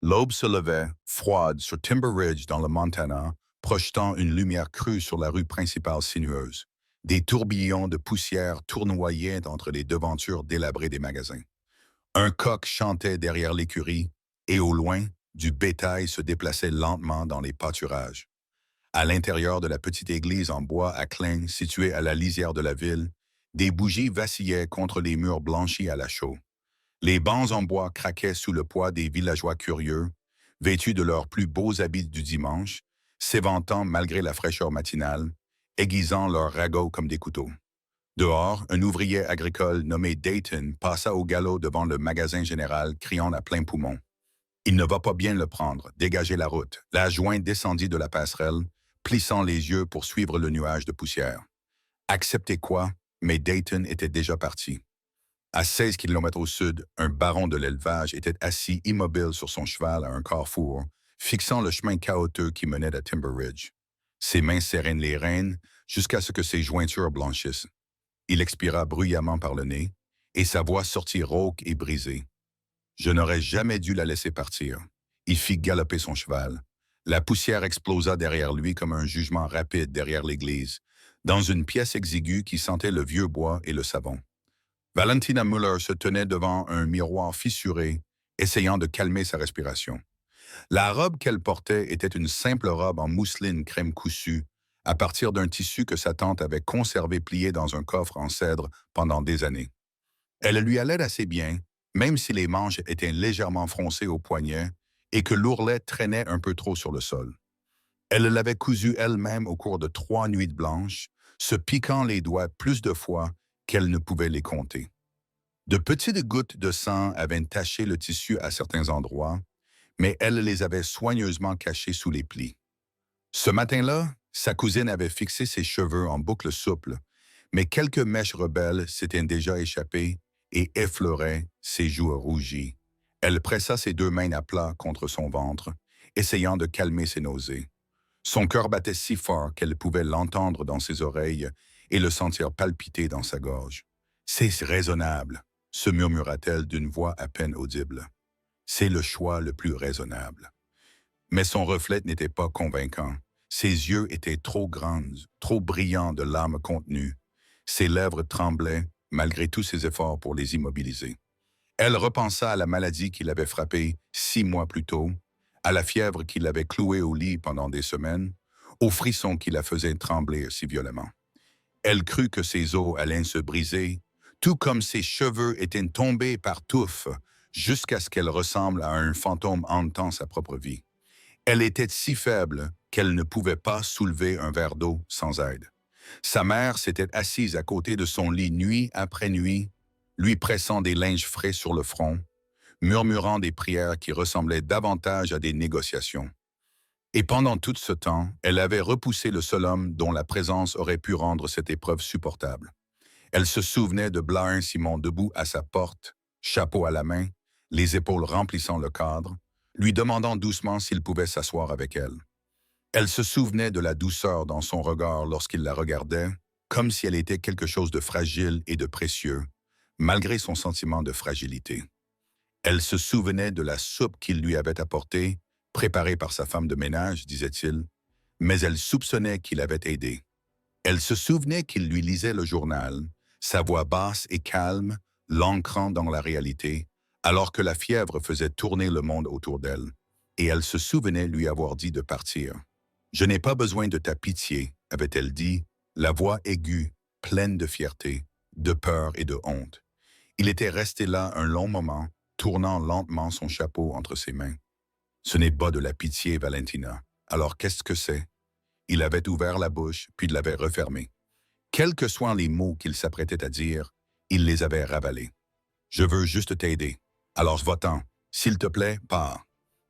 L'aube se levait, froide, sur Timber Ridge dans le Montana, projetant une lumière crue sur la rue principale sinueuse. Des tourbillons de poussière tournoyaient entre les devantures délabrées des magasins. Un coq chantait derrière l'écurie, et au loin, du bétail se déplaçait lentement dans les pâturages. À l'intérieur de la petite église en bois à clin située à la lisière de la ville, des bougies vacillaient contre les murs blanchis à la chaux. Les bancs en bois craquaient sous le poids des villageois curieux, vêtus de leurs plus beaux habits du dimanche, s'éventant malgré la fraîcheur matinale, aiguisant leurs ragots comme des couteaux. Dehors, un ouvrier agricole nommé Dayton passa au galop devant le magasin général, criant à plein poumon. Il ne va pas bien le prendre, dégagez la route. L'adjoint descendit de la passerelle, plissant les yeux pour suivre le nuage de poussière. Accepter quoi? Mais Dayton était déjà parti. À 16 kilomètres au sud, un baron de l'élevage était assis immobile sur son cheval à un carrefour, fixant le chemin chaotique qui menait à Timber Ridge. Ses mains serraient les rênes jusqu'à ce que ses jointures blanchissent. Il expira bruyamment par le nez, et sa voix sortit rauque et brisée. Je n'aurais jamais dû la laisser partir. Il fit galoper son cheval. La poussière explosa derrière lui comme un jugement rapide derrière l'église, dans une pièce exiguë qui sentait le vieux bois et le savon. Valentina Müller se tenait devant un miroir fissuré, essayant de calmer sa respiration. La robe qu'elle portait était une simple robe en mousseline crème coussue, à partir d'un tissu que sa tante avait conservé plié dans un coffre en cèdre pendant des années. Elle lui allait assez bien, même si les manches étaient légèrement froncées au poignet et que l'ourlet traînait un peu trop sur le sol. Elle l'avait cousue elle-même au cours de 3 nuits blanches, se piquant les doigts plus de fois qu'elle ne pouvait les compter. De petites gouttes de sang avaient taché le tissu à certains endroits, mais elle les avait soigneusement cachés sous les plis. Ce matin-là, sa cousine avait fixé ses cheveux en boucles souples, mais quelques mèches rebelles s'étaient déjà échappées et effleuraient ses joues rougies. Elle pressa ses 2 mains à plat contre son ventre, essayant de calmer ses nausées. Son cœur battait si fort qu'elle pouvait l'entendre dans ses oreilles et le sentir palpiter dans sa gorge. « C'est raisonnable », se murmura-t-elle d'une voix à peine audible. « C'est le choix le plus raisonnable. » Mais son reflet n'était pas convaincant. Ses yeux étaient trop grands, trop brillants de larmes contenues. Ses lèvres tremblaient, malgré tous ses efforts pour les immobiliser. Elle repensa à la maladie qui l'avait frappée 6 mois plus tôt, à la fièvre qui l'avait clouée au lit pendant des semaines, aux frissons qui la faisaient trembler si violemment. Elle crut que ses os allaient se briser, tout comme ses cheveux étaient tombés par touffes, jusqu'à ce qu'elle ressemble à un fantôme hantant sa propre vie. Elle était si faible qu'elle ne pouvait pas soulever un verre d'eau sans aide. Sa mère s'était assise à côté de son lit nuit après nuit, lui pressant des linges frais sur le front, murmurant des prières qui ressemblaient davantage à des négociations. Et pendant tout ce temps, elle avait repoussé le seul homme dont la présence aurait pu rendre cette épreuve supportable. Elle se souvenait de Blain Simon debout à sa porte, chapeau à la main, les épaules remplissant le cadre, lui demandant doucement s'il pouvait s'asseoir avec elle. Elle se souvenait de la douceur dans son regard lorsqu'il la regardait, comme si elle était quelque chose de fragile et de précieux, malgré son sentiment de fragilité. Elle se souvenait de la soupe qu'il lui avait apportée, préparée par sa femme de ménage, disait-il, mais elle soupçonnait qu'il avait aidé. Elle se souvenait qu'il lui lisait le journal, sa voix basse et calme, l'ancrant dans la réalité, alors que la fièvre faisait tourner le monde autour d'elle, et elle se souvenait lui avoir dit de partir. « Je n'ai pas besoin de ta pitié », avait-elle dit, la voix aiguë, pleine de fierté, de peur et de honte. Il était resté là un long moment, tournant lentement son chapeau entre ses mains. « Ce n'est pas de la pitié, Valentina. Alors qu'est-ce que c'est ?» Il avait ouvert la bouche, puis l'avait refermée. Quels que soient les mots qu'il s'apprêtait à dire, il les avait ravalés. « Je veux juste t'aider. Alors va-t'en. S'il te plaît, pars. »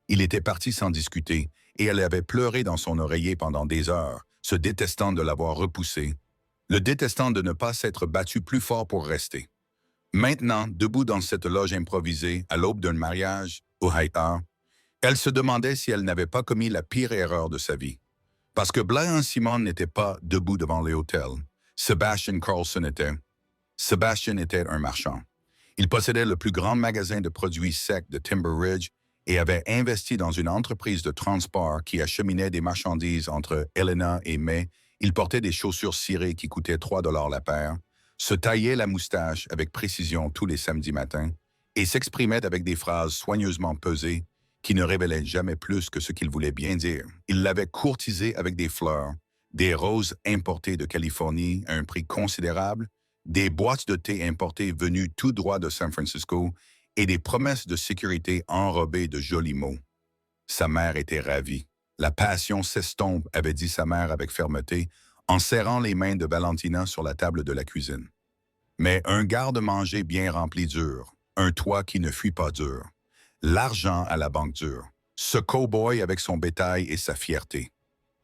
Il était parti sans discuter, et elle avait pleuré dans son oreiller pendant des heures, se détestant de l'avoir repoussé, le détestant de ne pas s'être battu plus fort pour rester. Maintenant, debout dans cette loge improvisée, à l'aube d'un mariage, au Haïta, elle se demandait si elle n'avait pas commis la pire erreur de sa vie. Parce que Blain Simon n'était pas debout devant les hôtels. Sebastian Carlson était. Sebastian était un marchand. Il possédait le plus grand magasin de produits secs de Timber Ridge et avait investi dans une entreprise de transport qui acheminait des marchandises entre Helena et May. Il portait des chaussures cirées qui coûtaient 3 $ la paire, se taillait la moustache avec précision tous les samedis matins et s'exprimait avec des phrases soigneusement pesées qui ne révélaient jamais plus que ce qu'il voulait bien dire. Il l'avait courtisée avec des fleurs, des roses importées de Californie à un prix considérable, des boîtes de thé importées venues tout droit de San Francisco et des promesses de sécurité enrobées de jolis mots. Sa mère était ravie. La passion s'estompe, avait dit sa mère avec fermeté, en serrant les mains de Valentina sur la table de la cuisine. Mais un garde-manger bien rempli dure, un toit qui ne fuit pas dur, l'argent à la banque dure, ce cow-boy avec son bétail et sa fierté.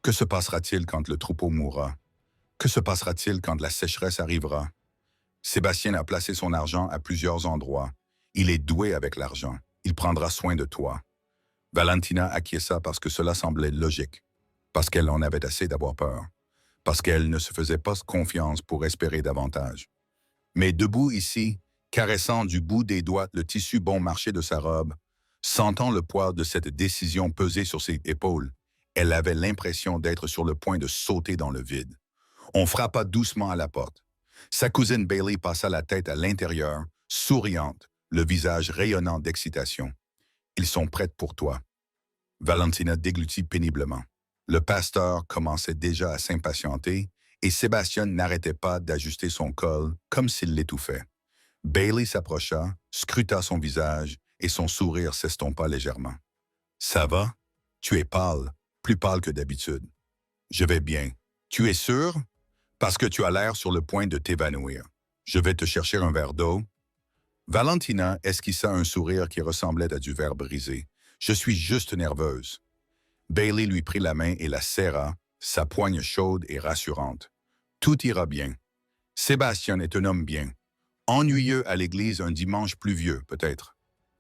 Que se passera-t-il quand le troupeau mourra? Que se passera-t-il quand la sécheresse arrivera? Sébastien a placé son argent à plusieurs endroits. Il est doué avec l'argent. Il prendra soin de toi. Valentina acquiesça parce que cela semblait logique, parce qu'elle en avait assez d'avoir peur, parce qu'elle ne se faisait pas confiance pour espérer davantage. Mais debout ici, caressant du bout des doigts le tissu bon marché de sa robe, sentant le poids de cette décision peser sur ses épaules, elle avait l'impression d'être sur le point de sauter dans le vide. On frappa doucement à la porte. Sa cousine Bailey passa la tête à l'intérieur, souriante, le visage rayonnant d'excitation. « Ils sont prêts pour toi. » Valentina déglutit péniblement. Le pasteur commençait déjà à s'impatienter et Sébastien n'arrêtait pas d'ajuster son col comme s'il l'étouffait. Bailey s'approcha, scruta son visage et son sourire s'estompa légèrement. « Ça va? Tu es pâle, plus pâle que d'habitude. »« Je vais bien. Tu es sûr? Parce que tu as l'air sur le point de t'évanouir. Je vais te chercher un verre d'eau. » Valentina esquissa un sourire qui ressemblait à du verre brisé. « Je suis juste nerveuse. » Bailey lui prit la main et la serra, sa poigne chaude et rassurante. « Tout ira bien. Sébastien est un homme bien. Ennuyeux à l'église un dimanche pluvieux, peut-être.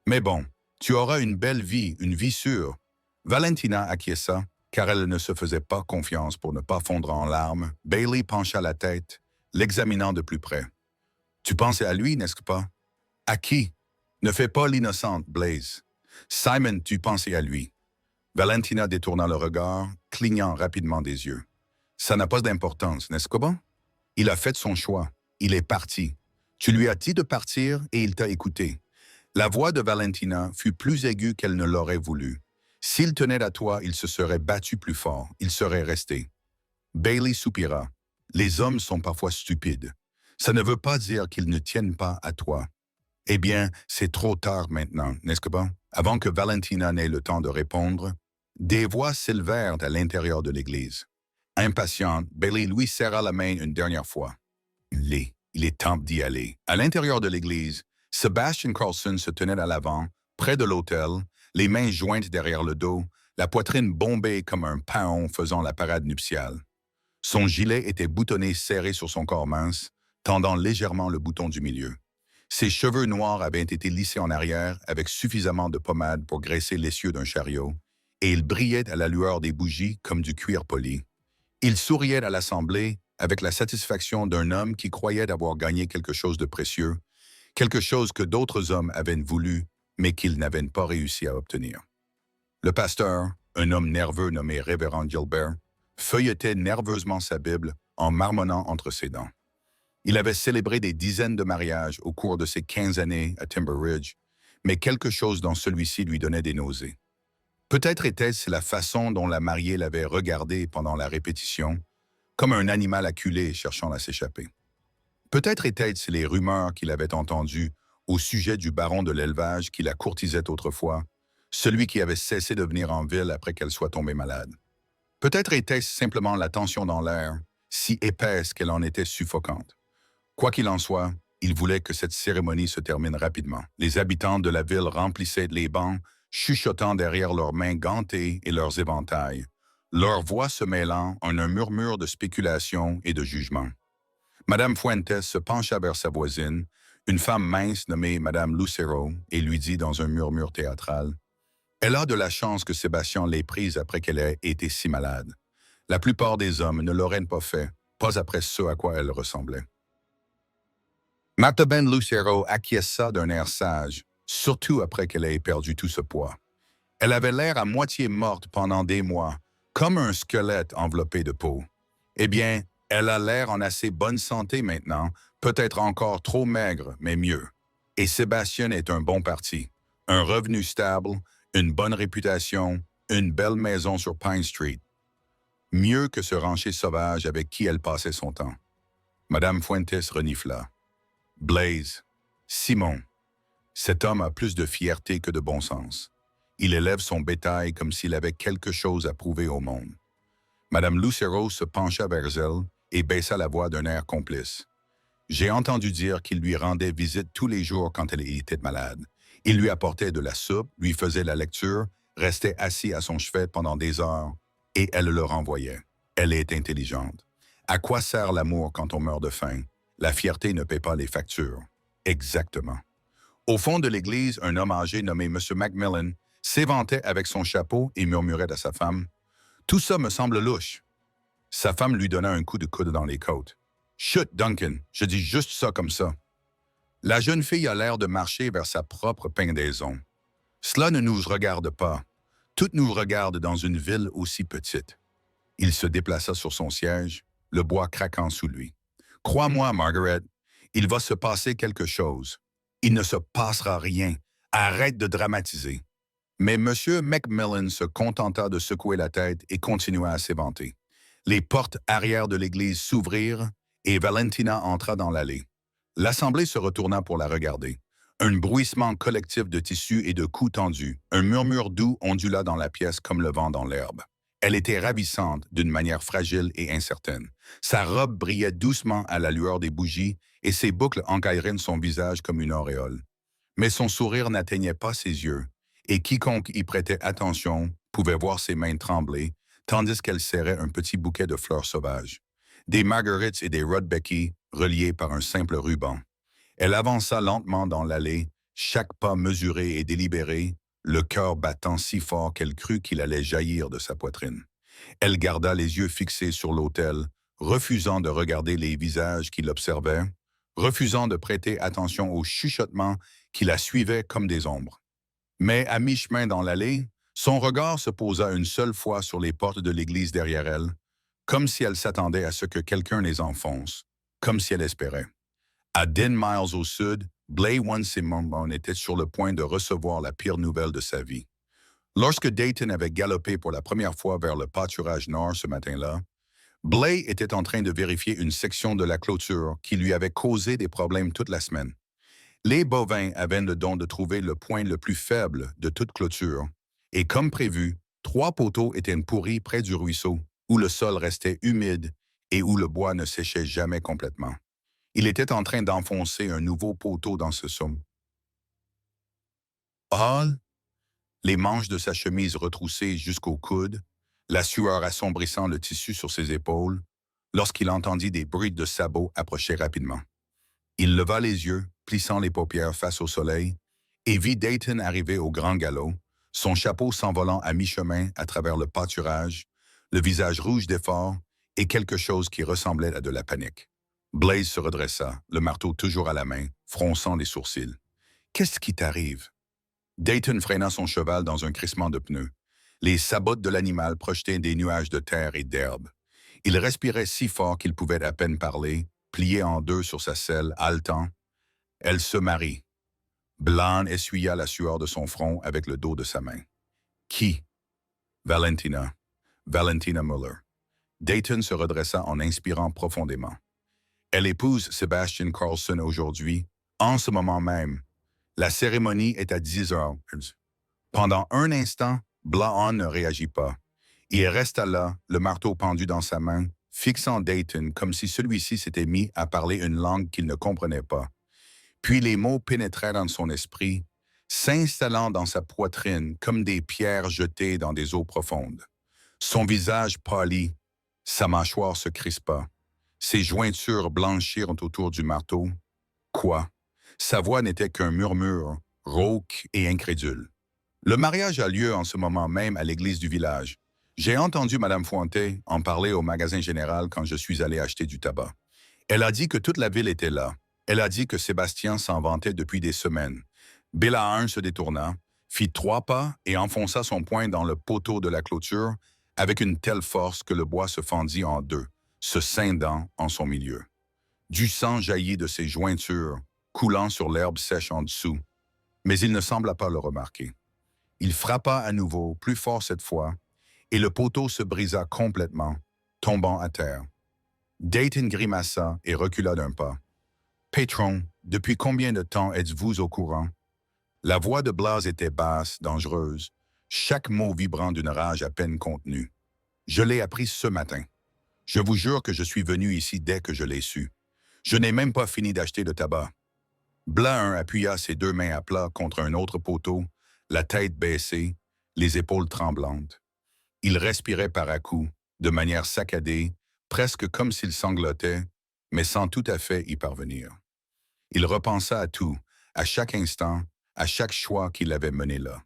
Mais bon, tu auras une belle vie, une vie sûre. » Valentina acquiesça, car elle ne se faisait pas confiance pour ne pas fondre en larmes. Bailey pencha la tête, l'examinant de plus près. « Tu pensais à lui, n'est-ce pas? »« À qui? Ne fais pas l'innocente, Blaise. Simon, tu pensais à lui. » Valentina détourna le regard, clignant rapidement des yeux. « Ça n'a pas d'importance, n'est-ce pas? Il a fait son choix. Il est parti. Tu lui as dit de partir et il t'a écouté. » La voix de Valentina fut plus aiguë qu'elle ne l'aurait voulu. S'il tenait à toi, il se serait battu plus fort. Il serait resté. Bailey soupira. « Les hommes sont parfois stupides. Ça ne veut pas dire qu'ils ne tiennent pas à toi. » « Eh bien, c'est trop tard maintenant, n'est-ce pas? » Avant que Valentina n'ait le temps de répondre, des voix s'élevèrent à l'intérieur de l'église. Impatiente, Bailey lui serra la main une dernière fois. Il est temps d'y aller. À l'intérieur de l'église, Sebastian Carlson se tenait à l'avant, près de l'autel, les mains jointes derrière le dos, la poitrine bombée comme un paon faisant la parade nuptiale. Son gilet était boutonné serré sur son corps mince, tendant légèrement le bouton du milieu. Ses cheveux noirs avaient été lissés en arrière avec suffisamment de pommade pour graisser l'essieu d'un chariot, et il brillait à la lueur des bougies comme du cuir poli. Il souriait à l'assemblée avec la satisfaction d'un homme qui croyait avoir gagné quelque chose de précieux, quelque chose que d'autres hommes avaient voulu, mais qu'ils n'avaient pas réussi à obtenir. Le pasteur, un homme nerveux nommé Révérend Gilbert, feuilletait nerveusement sa Bible en marmonnant entre ses dents. Il avait célébré des dizaines de mariages au cours de ses 15 années à Timber Ridge, mais quelque chose dans celui-ci lui donnait des nausées. Peut-être était-ce la façon dont la mariée l'avait regardé pendant la répétition, comme un animal acculé cherchant à s'échapper. Peut-être étaient-ce les rumeurs qu'il avait entendues au sujet du baron de l'élevage qui la courtisait autrefois, celui qui avait cessé de venir en ville après qu'elle soit tombée malade. Peut-être était-ce simplement la tension dans l'air, si épaisse qu'elle en était suffocante. Quoi qu'il en soit, il voulait que cette cérémonie se termine rapidement. Les habitants de la ville remplissaient les bancs, chuchotant derrière leurs mains gantées et leurs éventails, leurs voix se mêlant en un murmure de spéculation et de jugement. Madame Fuentes se pencha vers sa voisine, une femme mince nommée Madame Lucero, et lui dit dans un murmure théâtral, « Elle a de la chance que Sébastien l'ait prise après qu'elle ait été si malade. La plupart des hommes ne l'auraient pas fait, pas après ce à quoi elle ressemblait. » Martha Ben Lucero acquiesça d'un air sage, surtout après qu'elle ait perdu tout ce poids. Elle avait l'air à moitié morte pendant des mois, comme un squelette enveloppé de peau. Eh bien, elle a l'air en assez bonne santé maintenant, peut-être encore trop maigre, mais mieux. Et Sébastien est un bon parti. Un revenu stable, une bonne réputation, une belle maison sur Pine Street. Mieux que ce rancher sauvage avec qui elle passait son temps. Madame Fuentes renifla. Blaise, Simon, cet homme a plus de fierté que de bon sens. Il élève son bétail comme s'il avait quelque chose à prouver au monde. Madame Lucero se pencha vers elle et baissa la voix d'un air complice. J'ai entendu dire qu'il lui rendait visite tous les jours quand elle était malade. Il lui apportait de la soupe, lui faisait la lecture, restait assis à son chevet pendant des heures, et elle le renvoyait. Elle est intelligente. À quoi sert l'amour quand on meurt de faim? La fierté ne paie pas les factures. Exactement. Au fond de l'église, un homme âgé nommé M. Macmillan s'éventait avec son chapeau et murmurait à sa femme « Tout ça me semble louche. » Sa femme lui donna un coup de coude dans les côtes. « Chut, Duncan, je dis juste ça comme ça. » La jeune fille a l'air de marcher vers sa propre pendaison. Cela ne nous regarde pas. Tout nous regarde dans une ville aussi petite. Il se déplaça sur son siège, le bois craquant sous lui. « Crois-moi, Margaret, il va se passer quelque chose. Il ne se passera rien. Arrête de dramatiser. » Mais M. Macmillan se contenta de secouer la tête et continua à s'éventer. Les portes arrière de l'église s'ouvrirent et Valentina entra dans l'allée. L'assemblée se retourna pour la regarder. Un bruissement collectif de tissus et de coups tendus, un murmure doux ondula dans la pièce comme le vent dans l'herbe. Elle était ravissante d'une manière fragile et incertaine. Sa robe brillait doucement à la lueur des bougies et ses boucles encailleraient son visage comme une auréole. Mais son sourire n'atteignait pas ses yeux, et quiconque y prêtait attention pouvait voir ses mains trembler, tandis qu'elle serrait un petit bouquet de fleurs sauvages. Des marguerites et des rudbecki reliés par un simple ruban. Elle avança lentement dans l'allée, chaque pas mesuré et délibéré, le cœur battant si fort qu'elle crut qu'il allait jaillir de sa poitrine. Elle garda les yeux fixés sur l'autel, refusant de regarder les visages qui l'observaient, refusant de prêter attention aux chuchotements qui la suivaient comme des ombres. Mais à mi-chemin dans l'allée, son regard se posa une seule fois sur les portes de l'église derrière elle, comme si elle s'attendait à ce que quelqu'un les enfonce, comme si elle espérait. À 10 miles au sud, Blaise Simon était sur le point de recevoir la pire nouvelle de sa vie. Lorsque Dayton avait galopé pour la première fois vers le pâturage nord ce matin-là, Blaise était en train de vérifier une section de la clôture qui lui avait causé des problèmes toute la semaine. Les bovins avaient le don de trouver le point le plus faible de toute clôture, et comme prévu, 3 poteaux étaient pourris près du ruisseau, où le sol restait humide et où le bois ne séchait jamais complètement. Il était en train d'enfoncer un nouveau poteau dans ce somme. Hall, les manches de sa chemise retroussées jusqu'au coude, la sueur assombrissant le tissu sur ses épaules, lorsqu'il entendit des bruits de sabots approcher rapidement. Il leva les yeux, plissant les paupières face au soleil, et vit Dayton arriver au grand galop, son chapeau s'envolant à mi-chemin à travers le pâturage, le visage rouge d'effort et quelque chose qui ressemblait à de la panique. Blaise se redressa, le marteau toujours à la main, fronçant les sourcils. « Qu'est-ce qui t'arrive? » Dayton freina son cheval dans un crissement de pneus. Les sabots de l'animal projetaient des nuages de terre et d'herbe. Il respirait si fort qu'il pouvait à peine parler, plié en deux sur sa selle, haletant. Elle se marie. Blanc essuya la sueur de son front avec le dos de sa main. Qui? Valentina. Valentina Muller. Dayton se redressa en inspirant profondément. Elle épouse Sebastian Carlson aujourd'hui, en ce moment même. La cérémonie est à 10 heures. Pendant un instant, Blahan ne réagit pas. Il resta là, le marteau pendu dans sa main, fixant Dayton comme si celui-ci s'était mis à parler une langue qu'il ne comprenait pas. Puis les mots pénétrèrent dans son esprit, s'installant dans sa poitrine comme des pierres jetées dans des eaux profondes. Son visage pâlit, sa mâchoire se crispa. Ses jointures blanchirent autour du marteau. Quoi? Sa voix n'était qu'un murmure, rauque et incrédule. Le mariage a lieu en ce moment même à l'église du village. J'ai entendu Mme Fuente en parler au magasin général quand je suis allé acheter du tabac. Elle a dit que toute la ville était là. Elle a dit que Sébastien s'en vantait depuis des semaines. Bélahan se détourna, fit 3 pas et enfonça son poing dans le poteau de la clôture avec une telle force que le bois se fendit en deux, se scindant en son milieu. Du sang jaillit de ses jointures, coulant sur l'herbe sèche en dessous, mais il ne sembla pas le remarquer. Il frappa à nouveau, plus fort cette fois, et le poteau se brisa complètement, tombant à terre. Dayton grimaça et recula d'un pas. « Patron, depuis combien de temps êtes-vous au courant? » La voix de Blas était basse, dangereuse, chaque mot vibrant d'une rage à peine contenue. « Je l'ai appris ce matin. Je vous jure que je suis venu ici dès que je l'ai su. Je n'ai même pas fini d'acheter le tabac. » Blas appuya ses 2 mains à plat contre un autre poteau, la tête baissée, les épaules tremblantes. Il respirait par à-coups, de manière saccadée, presque comme s'il sanglotait, mais sans tout à fait y parvenir. Il repensa à tout, à chaque instant, à chaque choix qu'il avait mené là.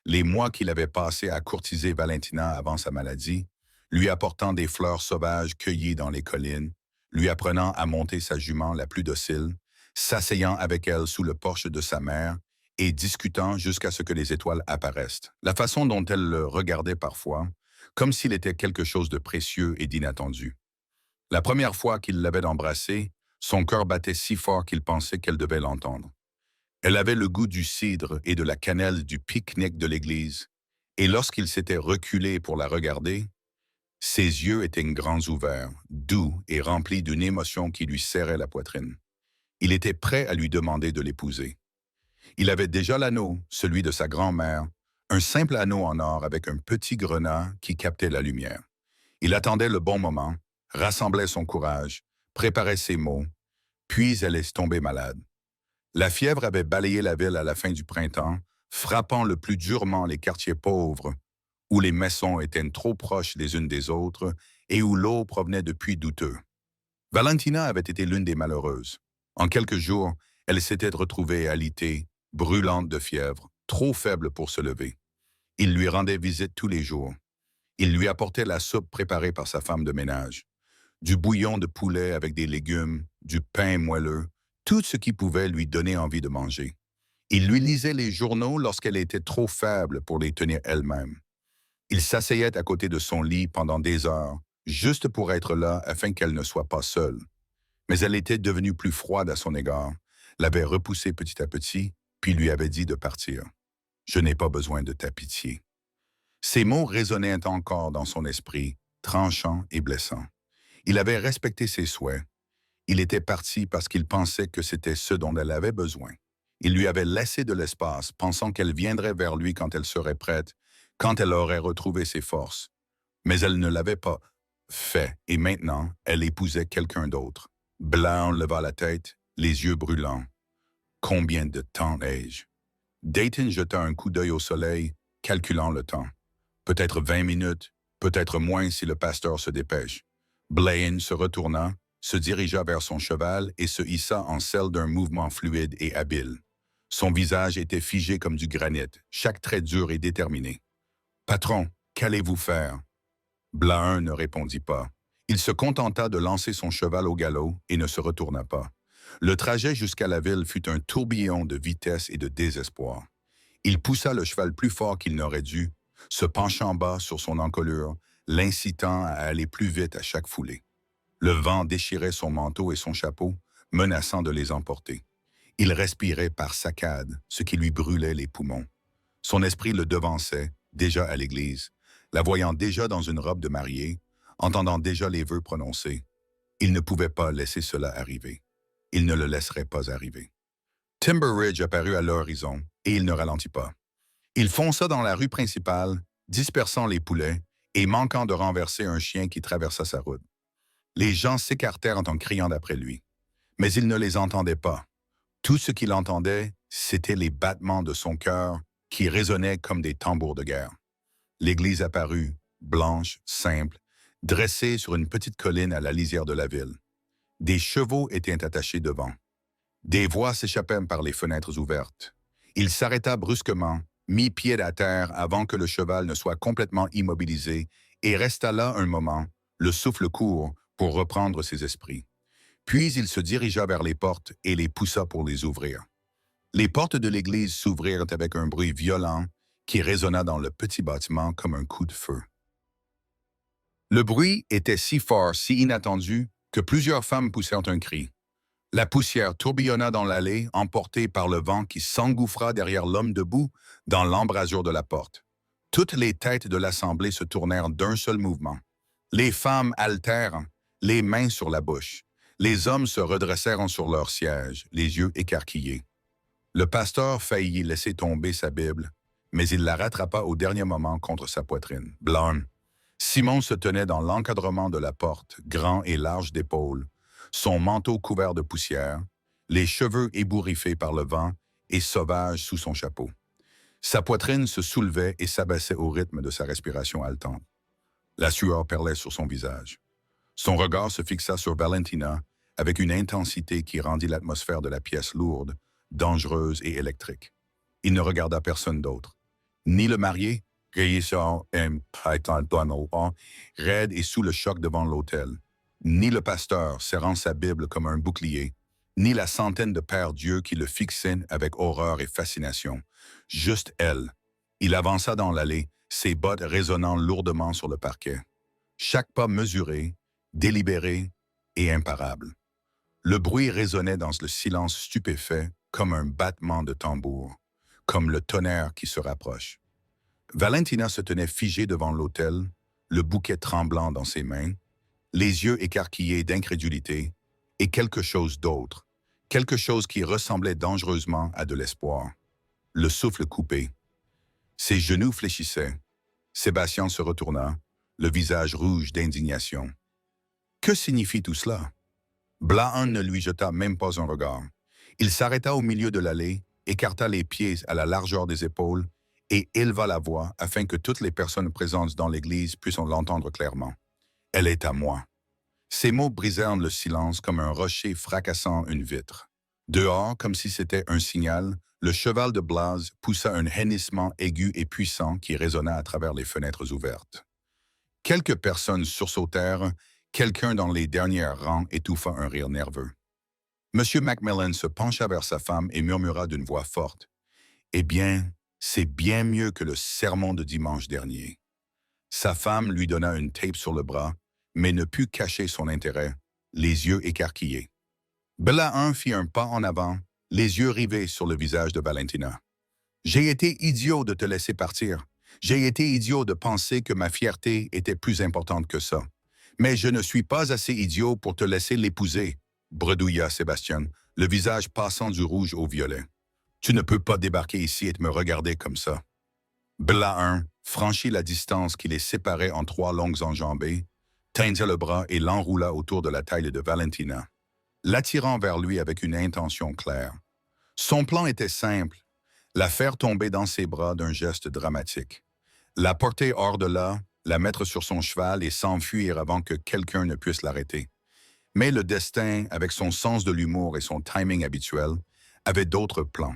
Les mois qu'il avait passés à courtiser Valentina avant sa maladie, lui apportant des fleurs sauvages cueillies dans les collines, lui apprenant à monter sa jument la plus docile, s'asseyant avec elle sous le porche de sa mère et discutant jusqu'à ce que les étoiles apparaissent. La façon dont elle le regardait parfois, comme s'il était quelque chose de précieux et d'inattendu. La première fois qu'il l'avait embrassée, son cœur battait si fort qu'il pensait qu'elle devait l'entendre. Elle avait le goût du cidre et de la cannelle du pique-nique de l'église, et lorsqu'il s'était reculé pour la regarder, ses yeux étaient grands ouverts, doux et remplis d'une émotion qui lui serrait la poitrine. Il était prêt à lui demander de l'épouser. Il avait déjà l'anneau, celui de sa grand-mère, un simple anneau en or avec un petit grenat qui captait la lumière. Il attendait le bon moment, rassemblait son courage, préparait ses mots, puis elle est tombée malade. La fièvre avait balayé la ville à la fin du printemps, frappant le plus durement les quartiers pauvres, où les maisons étaient trop proches les unes des autres et où l'eau provenait de puits douteux. Valentina avait été l'une des malheureuses. En quelques jours, elle s'était retrouvée alitée, brûlante de fièvre, trop faible pour se lever. Il lui rendait visite tous les jours. Il lui apportait la soupe préparée par sa femme de ménage, du bouillon de poulet avec des légumes, du pain moelleux, tout ce qui pouvait lui donner envie de manger. Il lui lisait les journaux lorsqu'elle était trop faible pour les tenir elle-même. Il s'asseyait à côté de son lit pendant des heures, juste pour être là afin qu'elle ne soit pas seule. Mais elle était devenue plus froide à son égard, l'avait repoussé petit à petit, puis lui avait dit de partir. « Je n'ai pas besoin de ta pitié. » Ces mots résonnaient encore dans son esprit, tranchants et blessants. Il avait respecté ses souhaits. Il était parti parce qu'il pensait que c'était ce dont elle avait besoin. Il lui avait laissé de l'espace, pensant qu'elle viendrait vers lui quand elle serait prête, quand elle aurait retrouvé ses forces. Mais elle ne l'avait pas fait, et maintenant, elle épousait quelqu'un d'autre. Blanc leva la tête, les yeux brûlants. Combien de temps ai-je? Dayton jeta un coup d'œil au soleil, calculant le temps. Peut-être 20 minutes, peut-être moins si le pasteur se dépêche. Blaine se retourna, se dirigea vers son cheval et se hissa en selle d'un mouvement fluide et habile. Son visage était figé comme du granit, chaque trait dur et déterminé. « Patron, qu'allez-vous faire? » Blain ne répondit pas. Il se contenta de lancer son cheval au galop et ne se retourna pas. Le trajet jusqu'à la ville fut un tourbillon de vitesse et de désespoir. Il poussa le cheval plus fort qu'il n'aurait dû, se penchant bas sur son encolure, l'incitant à aller plus vite à chaque foulée. Le vent déchirait son manteau et son chapeau, menaçant de les emporter. Il respirait par saccades, ce qui lui brûlait les poumons. Son esprit le devançait, déjà à l'église, la voyant déjà dans une robe de mariée, entendant déjà les vœux prononcés. Il ne pouvait pas laisser cela arriver. Il ne le laisserait pas arriver. Timber Ridge apparut à l'horizon, et il ne ralentit pas. Il fonça dans la rue principale, dispersant les poulets et manquant de renverser un chien qui traversa sa route. Les gens s'écartèrent en criant d'après lui. Mais il ne les entendait pas. Tout ce qu'il entendait, c'était les battements de son cœur qui résonnaient comme des tambours de guerre. L'église apparut, blanche, simple, dressée sur une petite colline à la lisière de la ville. Des chevaux étaient attachés devant. Des voix s'échappaient par les fenêtres ouvertes. Il s'arrêta brusquement, mit pied à terre avant que le cheval ne soit complètement immobilisé et resta là un moment, le souffle court, pour reprendre ses esprits. Puis il se dirigea vers les portes et les poussa pour les ouvrir. Les portes de l'église s'ouvrirent avec un bruit violent qui résonna dans le petit bâtiment comme un coup de feu. Le bruit était si fort, si inattendu, que plusieurs femmes poussèrent un cri. La poussière tourbillonna dans l'allée, emportée par le vent qui s'engouffra derrière l'homme debout dans l'embrasure de la porte. Toutes les têtes de l'assemblée se tournèrent d'un seul mouvement. Les femmes haltèrent, les mains sur la bouche. Les hommes se redressèrent sur leur siège, les yeux écarquillés. Le pasteur faillit laisser tomber sa Bible, mais il la rattrapa au dernier moment contre sa poitrine. Blâme. Simon se tenait dans l'encadrement de la porte, grand et large d'épaules, son manteau couvert de poussière, les cheveux ébouriffés par le vent et sauvage sous son chapeau. Sa poitrine se soulevait et s'abaissait au rythme de sa respiration haletante. La sueur perlait sur son visage. Son regard se fixa sur Valentina avec une intensité qui rendit l'atmosphère de la pièce lourde, dangereuse et électrique. Il ne regarda personne d'autre. Ni le marié, raide et sous le choc devant l'autel, ni le pasteur serrant sa Bible comme un bouclier, ni la centaine de pères Dieu qui le fixaient avec horreur et fascination. Juste elle. Il avança dans l'allée, ses bottes résonnant lourdement sur le parquet. Chaque pas mesuré, délibéré et imparable. Le bruit résonnait dans le silence stupéfait comme un battement de tambour, comme le tonnerre qui se rapproche. Valentina se tenait figée devant l'autel, le bouquet tremblant dans ses mains, les yeux écarquillés d'incrédulité, et quelque chose d'autre, quelque chose qui ressemblait dangereusement à de l'espoir. Le souffle coupé. Ses genoux fléchissaient. Sébastien se retourna, le visage rouge d'indignation. Que signifie tout cela? Blahan ne lui jeta même pas un regard. Il s'arrêta au milieu de l'allée, écarta les pieds à la largeur des épaules et éleva la voix afin que toutes les personnes présentes dans l'église puissent l'entendre clairement. « Elle est à moi. » Ces mots brisèrent le silence comme un rocher fracassant une vitre. Dehors, comme si c'était un signal, le cheval de Blas poussa un hennissement aigu et puissant qui résonna à travers les fenêtres ouvertes. Quelques personnes sursautèrent, quelqu'un dans les derniers rangs étouffa un rire nerveux. M. Macmillan se pencha vers sa femme et murmura d'une voix forte. « Eh bien, c'est bien mieux que le sermon de dimanche dernier. » Sa femme lui donna une tape sur le bras, mais ne put cacher son intérêt, les yeux écarquillés. Blahan fit un pas en avant, les yeux rivés sur le visage de Valentina. « J'ai été idiot de te laisser partir. J'ai été idiot de penser que ma fierté était plus importante que ça. Mais je ne suis pas assez idiot pour te laisser l'épouser, » bredouilla Sébastien, le visage passant du rouge au violet. « Tu ne peux pas débarquer ici et me regarder comme ça. » Blahan franchit la distance qui les séparait en 3 longues enjambées, tendit le bras et l'enroula autour de la taille de Valentina, l'attirant vers lui avec une intention claire. Son plan était simple, la faire tomber dans ses bras d'un geste dramatique, la porter hors de là, la mettre sur son cheval et s'enfuir avant que quelqu'un ne puisse l'arrêter. Mais le destin, avec son sens de l'humour et son timing habituel, avait d'autres plans.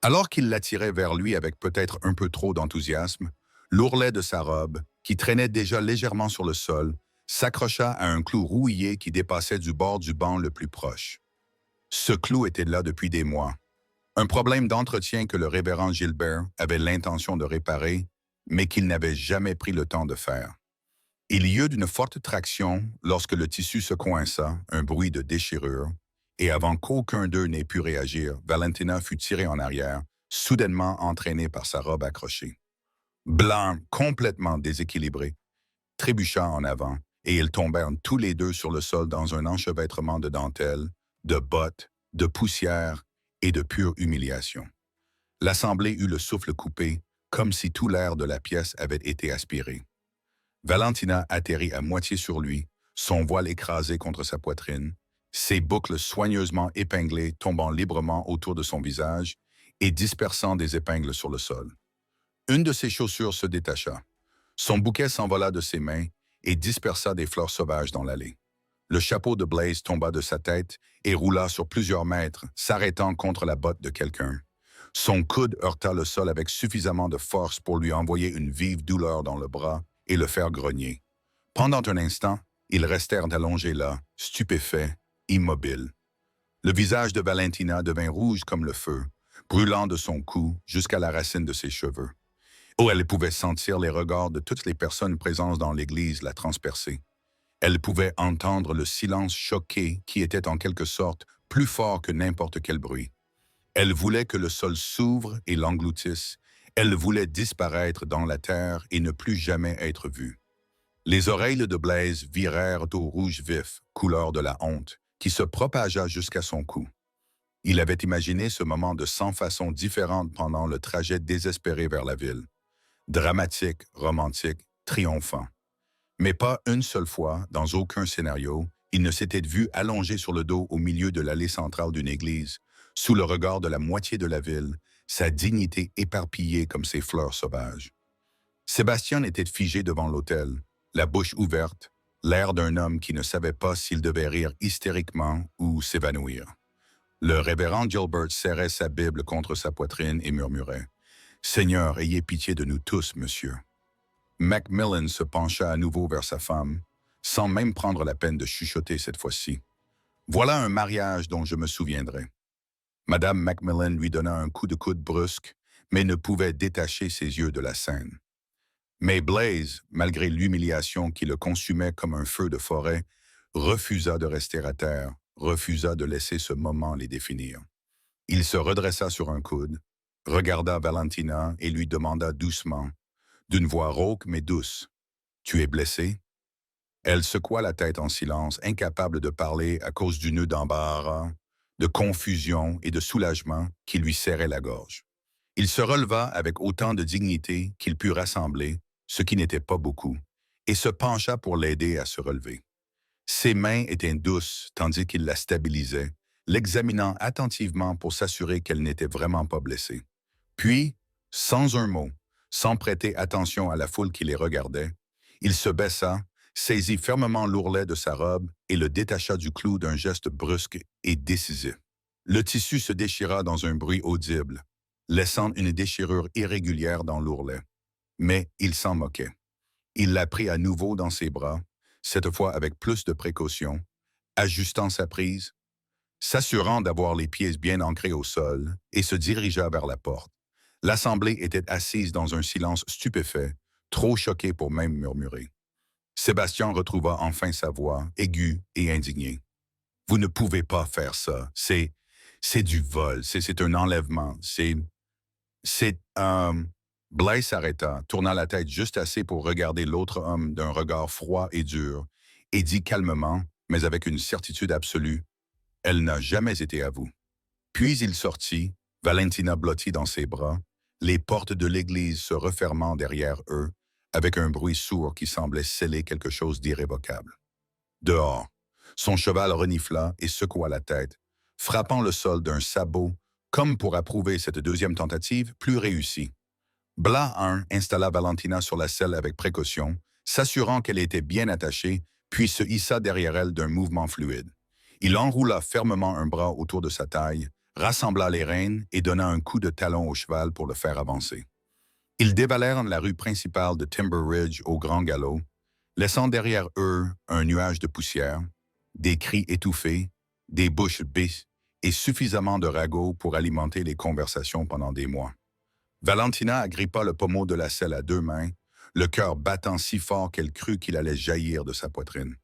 Alors qu'il l'attirait vers lui avec peut-être un peu trop d'enthousiasme, l'ourlet de sa robe, qui traînait déjà légèrement sur le sol, s'accrocha à un clou rouillé qui dépassait du bord du banc le plus proche. Ce clou était là depuis des mois. Un problème d'entretien que le révérend Gilbert avait l'intention de réparer, mais qu'il n'avait jamais pris le temps de faire. Il y eut d'une forte traction lorsque le tissu se coinça, un bruit de déchirure, et avant qu'aucun d'eux n'ait pu réagir, Valentina fut tirée en arrière, soudainement entraînée par sa robe accrochée. Blanc, complètement déséquilibré, trébucha en avant, et ils tombèrent tous les deux sur le sol dans un enchevêtrement de dentelles, de bottes, de poussière et de pure humiliation. L'assemblée eut le souffle coupé, comme si tout l'air de la pièce avait été aspiré. Valentina atterrit à moitié sur lui, son voile écrasé contre sa poitrine, ses boucles soigneusement épinglées tombant librement autour de son visage et dispersant des épingles sur le sol. Une de ses chaussures se détacha. Son bouquet s'envola de ses mains et dispersa des fleurs sauvages dans l'allée. Le chapeau de Blaze tomba de sa tête et roula sur plusieurs mètres, s'arrêtant contre la botte de quelqu'un. Son coude heurta le sol avec suffisamment de force pour lui envoyer une vive douleur dans le bras et le faire grogner. Pendant un instant, ils restèrent allongés là, stupéfaits, immobiles. Le visage de Valentina devint rouge comme le feu, brûlant de son cou jusqu'à la racine de ses cheveux. Oh, elle pouvait sentir les regards de toutes les personnes présentes dans l'église la transpercer. Elle pouvait entendre le silence choqué qui était en quelque sorte plus fort que n'importe quel bruit. Elle voulait que le sol s'ouvre et l'engloutisse. Elle voulait disparaître dans la terre et ne plus jamais être vue. Les oreilles de Blaise virèrent au rouge vif, couleur de la honte, qui se propagea jusqu'à son cou. Il avait imaginé ce moment de 100 façons différentes pendant le trajet désespéré vers la ville. Dramatique, romantique, triomphant. Mais pas une seule fois, dans aucun scénario, il ne s'était vu allongé sur le dos au milieu de l'allée centrale d'une église, sous le regard de la moitié de la ville, sa dignité éparpillée comme ses fleurs sauvages. Sébastien était figé devant l'autel, la bouche ouverte, l'air d'un homme qui ne savait pas s'il devait rire hystériquement ou s'évanouir. Le révérend Gilbert serrait sa Bible contre sa poitrine et murmurait « Seigneur, ayez pitié de nous tous, monsieur. » Macmillan se pencha à nouveau vers sa femme, sans même prendre la peine de chuchoter cette fois-ci. « Voilà un mariage dont je me souviendrai. » Madame Macmillan lui donna un coup de coude brusque, mais ne pouvait détacher ses yeux de la scène. Mais Blaise, malgré l'humiliation qui le consumait comme un feu de forêt, refusa de rester à terre, refusa de laisser ce moment les définir. Il se redressa sur un coude, regarda Valentina et lui demanda doucement, d'une voix rauque mais douce, « Tu es blessée ?» Elle secoua la tête en silence, incapable de parler à cause du nœud d'embarras, de confusion et de soulagement qui lui serrait la gorge. Il se releva avec autant de dignité qu'il put rassembler, ce qui n'était pas beaucoup, et se pencha pour l'aider à se relever. Ses mains étaient douces tandis qu'il la stabilisait, l'examinant attentivement pour s'assurer qu'elle n'était vraiment pas blessée. Puis, sans un mot, sans prêter attention à la foule qui les regardait, il se baissa, saisit fermement l'ourlet de sa robe et le détacha du clou d'un geste brusque et décisif. Le tissu se déchira dans un bruit audible, laissant une déchirure irrégulière dans l'ourlet. Mais il s'en moquait. Il la prit à nouveau dans ses bras, cette fois avec plus de précaution, ajustant sa prise, s'assurant d'avoir les pieds bien ancrés au sol, et se dirigea vers la porte. L'assemblée était assise dans un silence stupéfait, trop choqué pour même murmurer. Sébastien retrouva enfin sa voix, aiguë et indignée. « Vous ne pouvez pas faire ça. C'est du vol. C'est un enlèvement. C'est un... » Blaise s'arrêta, tourna la tête juste assez pour regarder l'autre homme d'un regard froid et dur, et dit calmement, mais avec une certitude absolue, « Elle n'a jamais été à vous. » Puis il sortit, Valentina blottie dans ses bras, les portes de l'église se refermant derrière eux, avec un bruit sourd qui semblait sceller quelque chose d'irrévocable. Dehors, son cheval renifla et secoua la tête, frappant le sol d'un sabot, comme pour approuver cette deuxième tentative plus réussie. Blas installa Valentina sur la selle avec précaution, s'assurant qu'elle était bien attachée, puis se hissa derrière elle d'un mouvement fluide. Il enroula fermement un bras autour de sa taille, rassembla les rênes et donna un coup de talon au cheval pour le faire avancer. Ils dévalèrent la rue principale de Timber Ridge au grand galop, laissant derrière eux un nuage de poussière, des cris étouffés, des bouches bées et suffisamment de ragots pour alimenter les conversations pendant des mois. Valentina agrippa le pommeau de la selle à deux mains, le cœur battant si fort qu'elle crut qu'il allait jaillir de sa poitrine.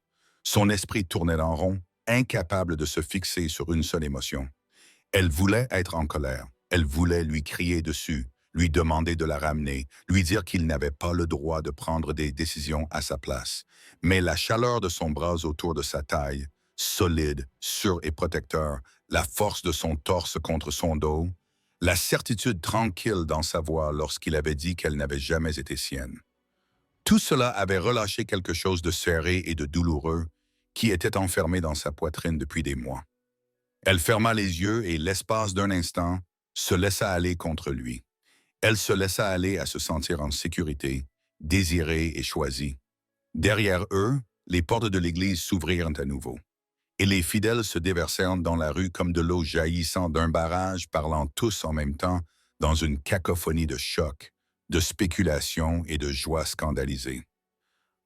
Son esprit tournait en rond, incapable de se fixer sur une seule émotion. Elle voulait être en colère, elle voulait lui crier dessus, lui demander de la ramener, lui dire qu'il n'avait pas le droit de prendre des décisions à sa place. Mais la chaleur de son bras autour de sa taille, solide, sûr et protecteur, la force de son torse contre son dos, la certitude tranquille dans sa voix lorsqu'il avait dit qu'elle n'avait jamais été sienne. Tout cela avait relâché quelque chose de serré et de douloureux qui était enfermé dans sa poitrine depuis des mois. Elle ferma les yeux et, l'espace d'un instant, se laissa aller contre lui. Elle se laissa aller à se sentir en sécurité, désirée et choisie. Derrière eux, les portes de l'église s'ouvrirent à nouveau, et les fidèles se déversèrent dans la rue comme de l'eau jaillissant d'un barrage, parlant tous en même temps dans une cacophonie de choc, de spéculation et de joie scandalisée.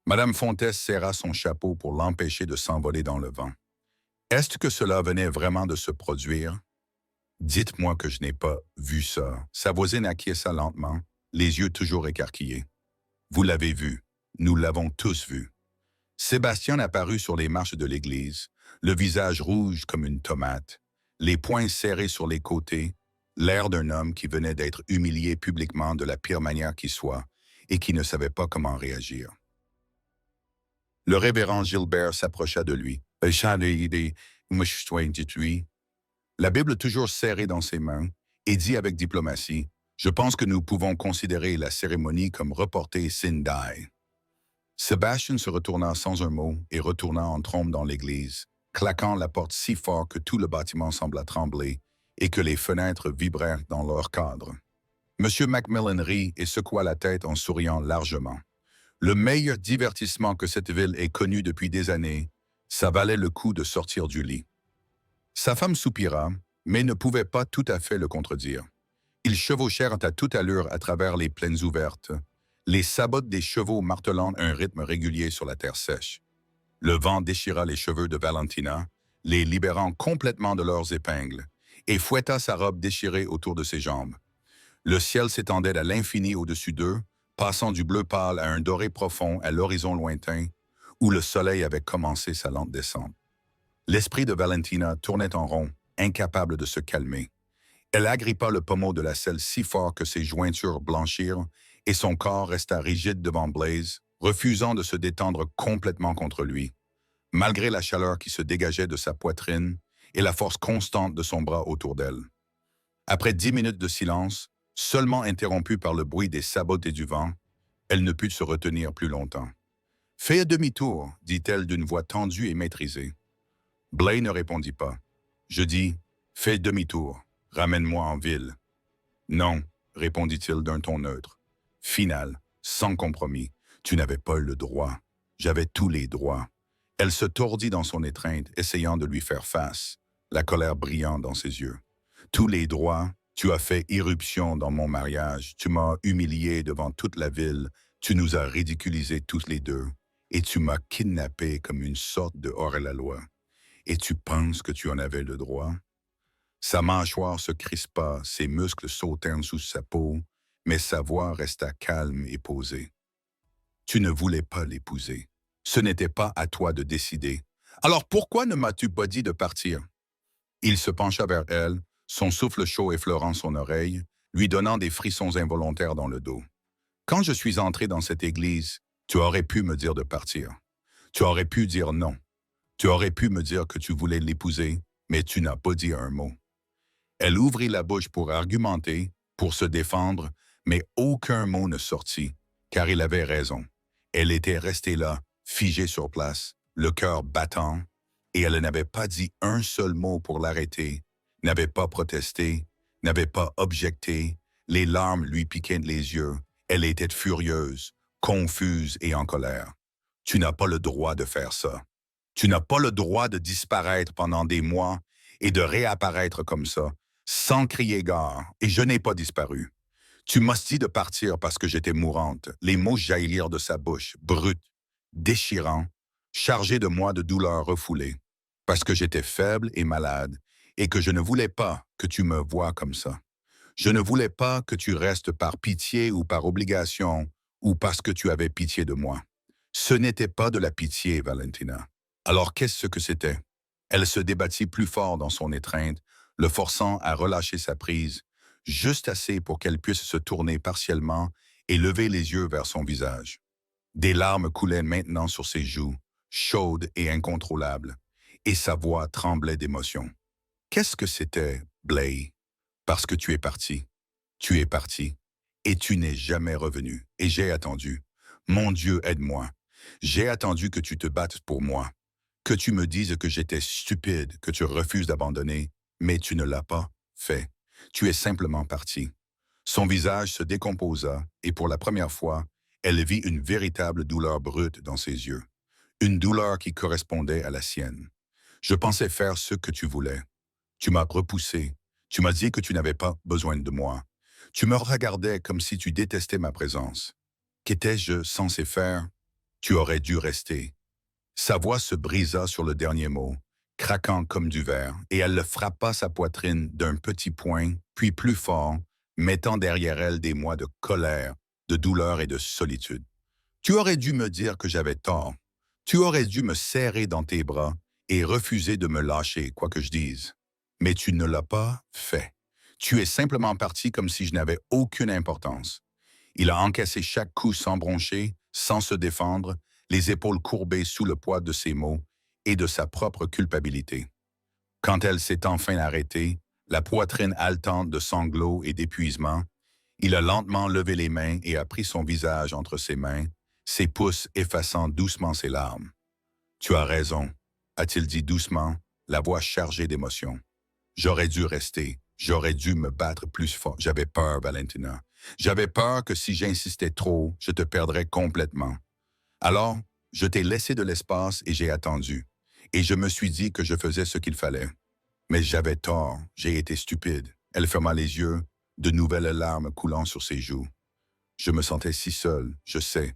Madame Fontès serra son chapeau pour l'empêcher de s'envoler dans le vent. Est-ce que cela venait vraiment de se produire? Dites-moi que je n'ai pas vu ça. Sa voisine acquiesça lentement, les yeux toujours écarquillés. Vous l'avez vu. Nous l'avons tous vu. Sébastien apparut sur les marches de l'église, le visage rouge comme une tomate, les poings serrés sur les côtés, l'air d'un homme qui venait d'être humilié publiquement de la pire manière qui soit et qui ne savait pas comment réagir. Le révérend Gilbert s'approcha de lui. La Bible toujours serrée dans ses mains, et dit avec diplomatie, « Je pense que nous pouvons considérer la cérémonie comme reportée sin die. » Sébastien se retourna sans un mot et retourna en trombe dans l'église, claquant la porte si fort que tout le bâtiment sembla trembler et que les fenêtres vibrèrent dans leur cadre. M. Macmillan rit et secoua la tête en souriant largement. Le meilleur divertissement que cette ville ait connu depuis des années, ça valait le coup de sortir du lit. Sa femme soupira, mais ne pouvait pas tout à fait le contredire. Ils chevauchèrent à toute allure à travers les plaines ouvertes, les sabots des chevaux martelant un rythme régulier sur la terre sèche. Le vent déchira les cheveux de Valentina, les libérant complètement de leurs épingles, et fouetta sa robe déchirée autour de ses jambes. Le ciel s'étendait à l'infini au-dessus d'eux, passant du bleu pâle à un doré profond à l'horizon lointain, où le soleil avait commencé sa lente descente. L'esprit de Valentina tournait en rond, incapable de se calmer. Elle agrippa le pommeau de la selle si fort que ses jointures blanchirent et son corps resta rigide devant Blaise, refusant de se détendre complètement contre lui, malgré la chaleur qui se dégageait de sa poitrine et la force constante de son bras autour d'elle. Après 10 minutes de silence, seulement interrompu par le bruit des sabots et du vent, elle ne put se retenir plus longtemps. « Fais un demi-tour, dit-elle d'une voix tendue et maîtrisée. Blaise ne répondit pas. Je dis, fais demi-tour, ramène-moi en ville. Non, répondit-il d'un ton neutre. Final, sans compromis, tu n'avais pas le droit. J'avais tous les droits. Elle se tordit dans son étreinte, essayant de lui faire face, la colère brillant dans ses yeux. Tous les droits, tu as fait irruption dans mon mariage, tu m'as humilié devant toute la ville, tu nous as ridiculisés tous les deux, et tu m'as kidnappé comme une sorte de hors-la-loi. Et tu penses que tu en avais le droit? Sa mâchoire se crispa, ses muscles sautèrent sous sa peau, mais sa voix resta calme et posée. Tu ne voulais pas l'épouser. Ce n'était pas à toi de décider. Alors pourquoi ne m'as-tu pas dit de partir? Il se pencha vers elle, son souffle chaud effleurant son oreille, lui donnant des frissons involontaires dans le dos. Quand je suis entré dans cette église, tu aurais pu me dire de partir. Tu aurais pu dire non. Tu aurais pu me dire que tu voulais l'épouser, mais tu n'as pas dit un mot. Elle ouvrit la bouche pour argumenter, pour se défendre, mais aucun mot ne sortit, car il avait raison. Elle était restée là, figée sur place, le cœur battant, et elle n'avait pas dit un seul mot pour l'arrêter, n'avait pas protesté, n'avait pas objecté, les larmes lui piquaient les yeux, elle était furieuse, confuse et en colère. Tu n'as pas le droit de faire ça. Tu n'as pas le droit de disparaître pendant des mois et de réapparaître comme ça, sans crier gare, et je n'ai pas disparu. Tu m'as dit de partir parce que j'étais mourante. Les mots jaillirent de sa bouche, bruts, déchirants, chargés de moi de douleurs refoulées, parce que j'étais faible et malade, et que je ne voulais pas que tu me voies comme ça. Je ne voulais pas que tu restes par pitié ou par obligation, ou parce que tu avais pitié de moi. Ce n'était pas de la pitié, Valentina. Alors qu'est-ce que c'était? Elle se débattit plus fort dans son étreinte, le forçant à relâcher sa prise, juste assez pour qu'elle puisse se tourner partiellement et lever les yeux vers son visage. Des larmes coulaient maintenant sur ses joues, chaudes et incontrôlables, et sa voix tremblait d'émotion. Qu'est-ce que c'était, Blaise? Parce que tu es parti. Tu es parti, et tu n'es jamais revenu, et j'ai attendu. Mon Dieu, aide-moi. J'ai attendu que tu te battes pour moi, que tu me dises que j'étais stupide, que tu refuses d'abandonner, mais tu ne l'as pas fait. Tu es simplement parti. Son visage se décomposa, et pour la première fois, elle vit une véritable douleur brute dans ses yeux. Une douleur qui correspondait à la sienne. Je pensais faire ce que tu voulais. Tu m'as repoussé. Tu m'as dit que tu n'avais pas besoin de moi. Tu me regardais comme si tu détestais ma présence. Qu'étais-je censé faire? Tu aurais dû rester. Sa voix se brisa sur le dernier mot, craquant comme du verre, et elle le frappa sa poitrine d'un petit poing, puis plus fort, mettant derrière elle des mois de colère, de douleur et de solitude. Tu aurais dû me dire que j'avais tort. Tu aurais dû me serrer dans tes bras et refuser de me lâcher, quoi que je dise. Mais tu ne l'as pas fait. Tu es simplement parti comme si je n'avais aucune importance. Il a encaissé chaque coup sans broncher, sans se défendre, les épaules courbées sous le poids de ses mots et de sa propre culpabilité. Quand elle s'est enfin arrêtée, la poitrine haletante de sanglots et d'épuisement, il a lentement levé les mains et a pris son visage entre ses mains, ses pouces effaçant doucement ses larmes. Tu as raison, a-t-il dit doucement, la voix chargée d'émotion. J'aurais dû rester, j'aurais dû me battre plus fort. J'avais peur, Valentina. J'avais peur que si j'insistais trop, je te perdrais complètement. Alors, je t'ai laissé de l'espace et j'ai attendu. Et je me suis dit que je faisais ce qu'il fallait. Mais j'avais tort, j'ai été stupide. Elle ferma les yeux, de nouvelles larmes coulant sur ses joues. Je me sentais si seul, je sais.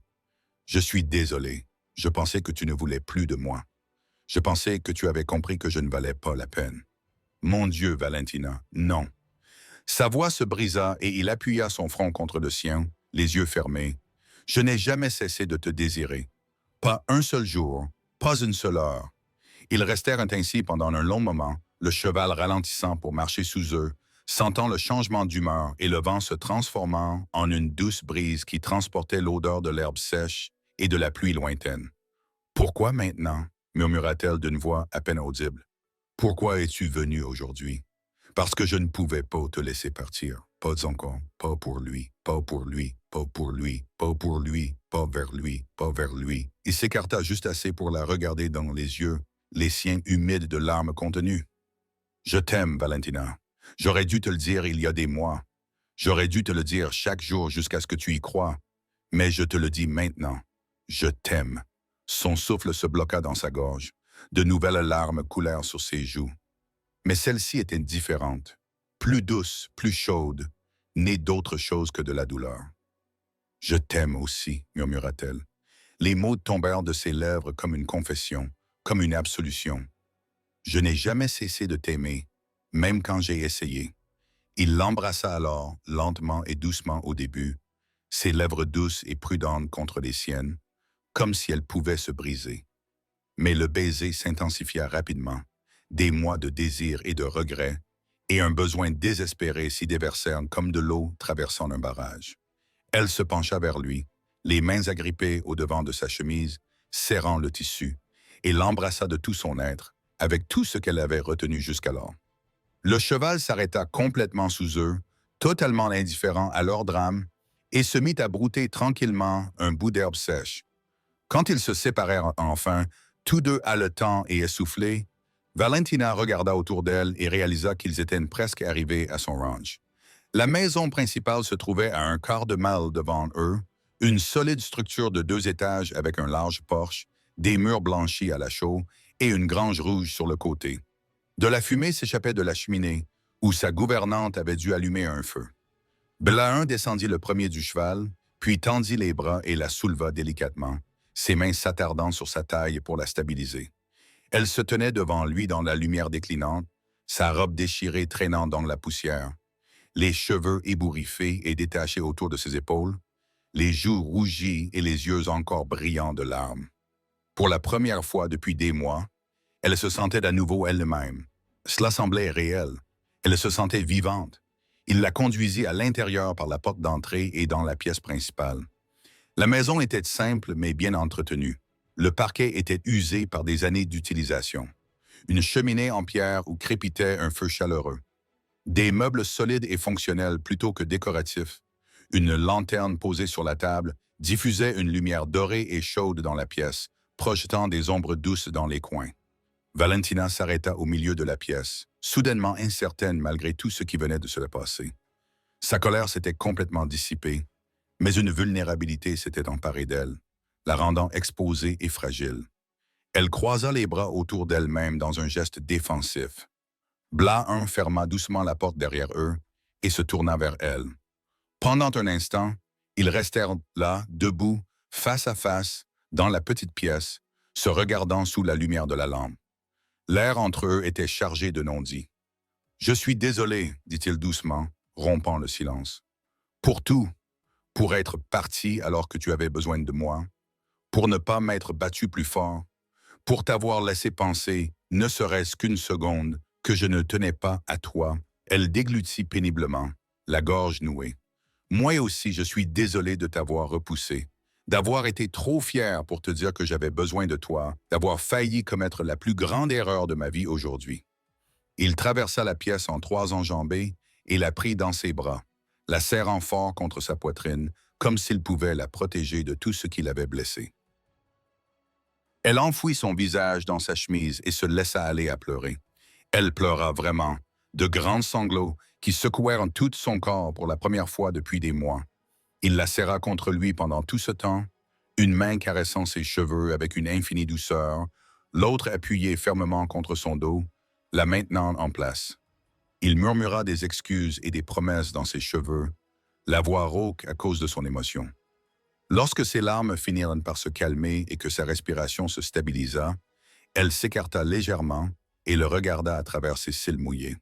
Je suis désolé. Je pensais que tu ne voulais plus de moi. Je pensais que tu avais compris que je ne valais pas la peine. Mon Dieu, Valentina, non. Sa voix se brisa et il appuya son front contre le sien, les yeux fermés. Je n'ai jamais cessé de te désirer. Pas un seul jour, pas une seule heure. Ils restèrent ainsi pendant un long moment, le cheval ralentissant pour marcher sous eux, sentant le changement d'humeur et le vent se transformant en une douce brise qui transportait l'odeur de l'herbe sèche et de la pluie lointaine. Pourquoi maintenant? Murmura-t-elle d'une voix à peine audible. Pourquoi es-tu venu aujourd'hui? Parce que je ne pouvais pas te laisser partir. Pas encore, pas pour lui, pas pour lui, pas pour lui, pas pour lui, pas vers lui, pas vers lui. Il s'écarta juste assez pour la regarder dans les yeux, les siens humides de larmes contenues. Je t'aime, Valentina. J'aurais dû te le dire il y a des mois. J'aurais dû te le dire chaque jour jusqu'à ce que tu y crois. Mais je te le dis maintenant. Je t'aime. Son souffle se bloqua dans sa gorge. De nouvelles larmes coulèrent sur ses joues. Mais celle-ci était différente, plus douce, plus chaude, née d'autre chose que de la douleur. « Je t'aime aussi », murmura-t-elle. Les mots tombèrent de ses lèvres comme une confession, comme une absolution. « Je n'ai jamais cessé de t'aimer, même quand j'ai essayé. » Il l'embrassa alors, lentement et doucement au début, ses lèvres douces et prudentes contre les siennes, comme si elles pouvaient se briser. Mais le baiser s'intensifia rapidement. Des mois de désir et de regret, et un besoin désespéré s'y déversèrent comme de l'eau traversant un barrage. Elle se pencha vers lui, les mains agrippées au devant de sa chemise, serrant le tissu, et l'embrassa de tout son être, avec tout ce qu'elle avait retenu jusqu'alors. Le cheval s'arrêta complètement sous eux, totalement indifférent à leur drame, et se mit à brouter tranquillement un bout d'herbe sèche. Quand ils se séparèrent enfin, tous deux haletants et essoufflés, Valentina regarda autour d'elle et réalisa qu'ils étaient presque arrivés à son ranch. La maison principale se trouvait à un quart de mile devant eux, une solide structure de 2 étages avec un large porche, des murs blanchis à la chaux et une grange rouge sur le côté. De la fumée s'échappait de la cheminée, où sa gouvernante avait dû allumer un feu. Blain descendit le premier du cheval, puis tendit les bras et la souleva délicatement, ses mains s'attardant sur sa taille pour la stabiliser. Elle se tenait devant lui dans la lumière déclinante, sa robe déchirée traînant dans la poussière, les cheveux ébouriffés et détachés autour de ses épaules, les joues rougies et les yeux encore brillants de larmes. Pour la première fois depuis des mois, elle se sentait à nouveau elle-même. Cela semblait réel. Elle se sentait vivante. Il la conduisit à l'intérieur par la porte d'entrée et dans la pièce principale. La maison était simple mais bien entretenue. Le parquet était usé par des années d'utilisation. Une cheminée en pierre où crépitait un feu chaleureux. Des meubles solides et fonctionnels plutôt que décoratifs. Une lanterne posée sur la table diffusait une lumière dorée et chaude dans la pièce, projetant des ombres douces dans les coins. Valentina s'arrêta au milieu de la pièce, soudainement incertaine malgré tout ce qui venait de se passer. Sa colère s'était complètement dissipée, mais une vulnérabilité s'était emparée d'elle, la rendant exposée et fragile. Elle croisa les bras autour d'elle-même dans un geste défensif. Blain ferma doucement la porte derrière eux et se tourna vers elle. Pendant un instant, ils restèrent là, debout, face à face, dans la petite pièce, se regardant sous la lumière de la lampe. L'air entre eux était chargé de non-dits. Je suis désolé, dit-il doucement, rompant le silence. Pour tout, pour être parti alors que tu avais besoin de moi, pour ne pas m'être battu plus fort, pour t'avoir laissé penser, ne serait-ce qu'une seconde, que je ne tenais pas à toi. Elle déglutit péniblement, la gorge nouée. Moi aussi, je suis désolé de t'avoir repoussé, d'avoir été trop fier pour te dire que j'avais besoin de toi, d'avoir failli commettre la plus grande erreur de ma vie aujourd'hui. Il traversa la pièce en trois enjambées et la prit dans ses bras, la serrant fort contre sa poitrine, comme s'il pouvait la protéger de tout ce qui l'avait blessée. Elle enfouit son visage dans sa chemise et se laissa aller à pleurer. Elle pleura vraiment, de grands sanglots qui secouèrent tout son corps pour la première fois depuis des mois. Il la serra contre lui pendant tout ce temps, une main caressant ses cheveux avec une infinie douceur, l'autre appuyée fermement contre son dos, la maintenant en place. Il murmura des excuses et des promesses dans ses cheveux, la voix rauque à cause de son émotion. Lorsque ses larmes finirent par se calmer et que sa respiration se stabilisa, elle s'écarta légèrement et le regarda à travers ses cils mouillés.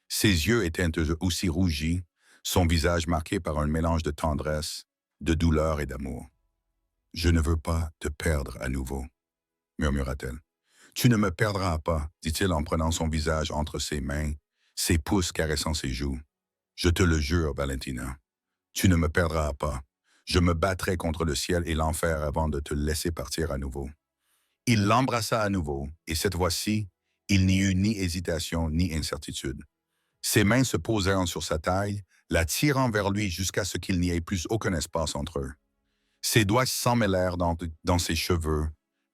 Ses yeux étaient aussi rougis, son visage marqué par un mélange de tendresse, de douleur et d'amour. « Je ne veux pas te perdre à nouveau, » murmura-t-elle. « Tu ne me perdras pas, dit-il en prenant son visage entre ses mains, ses pouces caressant ses joues. Je te le jure, Valentina, tu ne me perdras pas. Je me battrai contre le ciel et l'enfer avant de te laisser partir à nouveau. » Il l'embrassa à nouveau, et cette fois-ci, il n'y eut ni hésitation ni incertitude. Ses mains se posèrent sur sa taille, la tirant vers lui jusqu'à ce qu'il n'y ait plus aucun espace entre eux. Ses doigts s'emmêlèrent dans ses cheveux,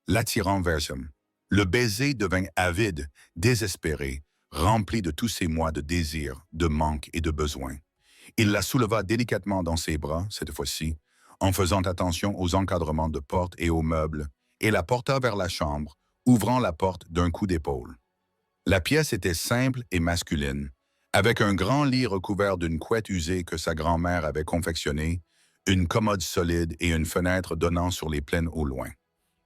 l'attirant vers eux. Le baiser devint avide, désespéré, rempli de tous ces mois de désir, de manque et de besoin. Il la souleva délicatement dans ses bras, cette fois-ci, en faisant attention aux encadrements de porte et aux meubles, et la porta vers la chambre, ouvrant la porte d'un coup d'épaule. La pièce était simple et masculine, avec un grand lit recouvert d'une couette usée que sa grand-mère avait confectionnée, une commode solide et une fenêtre donnant sur les plaines au loin.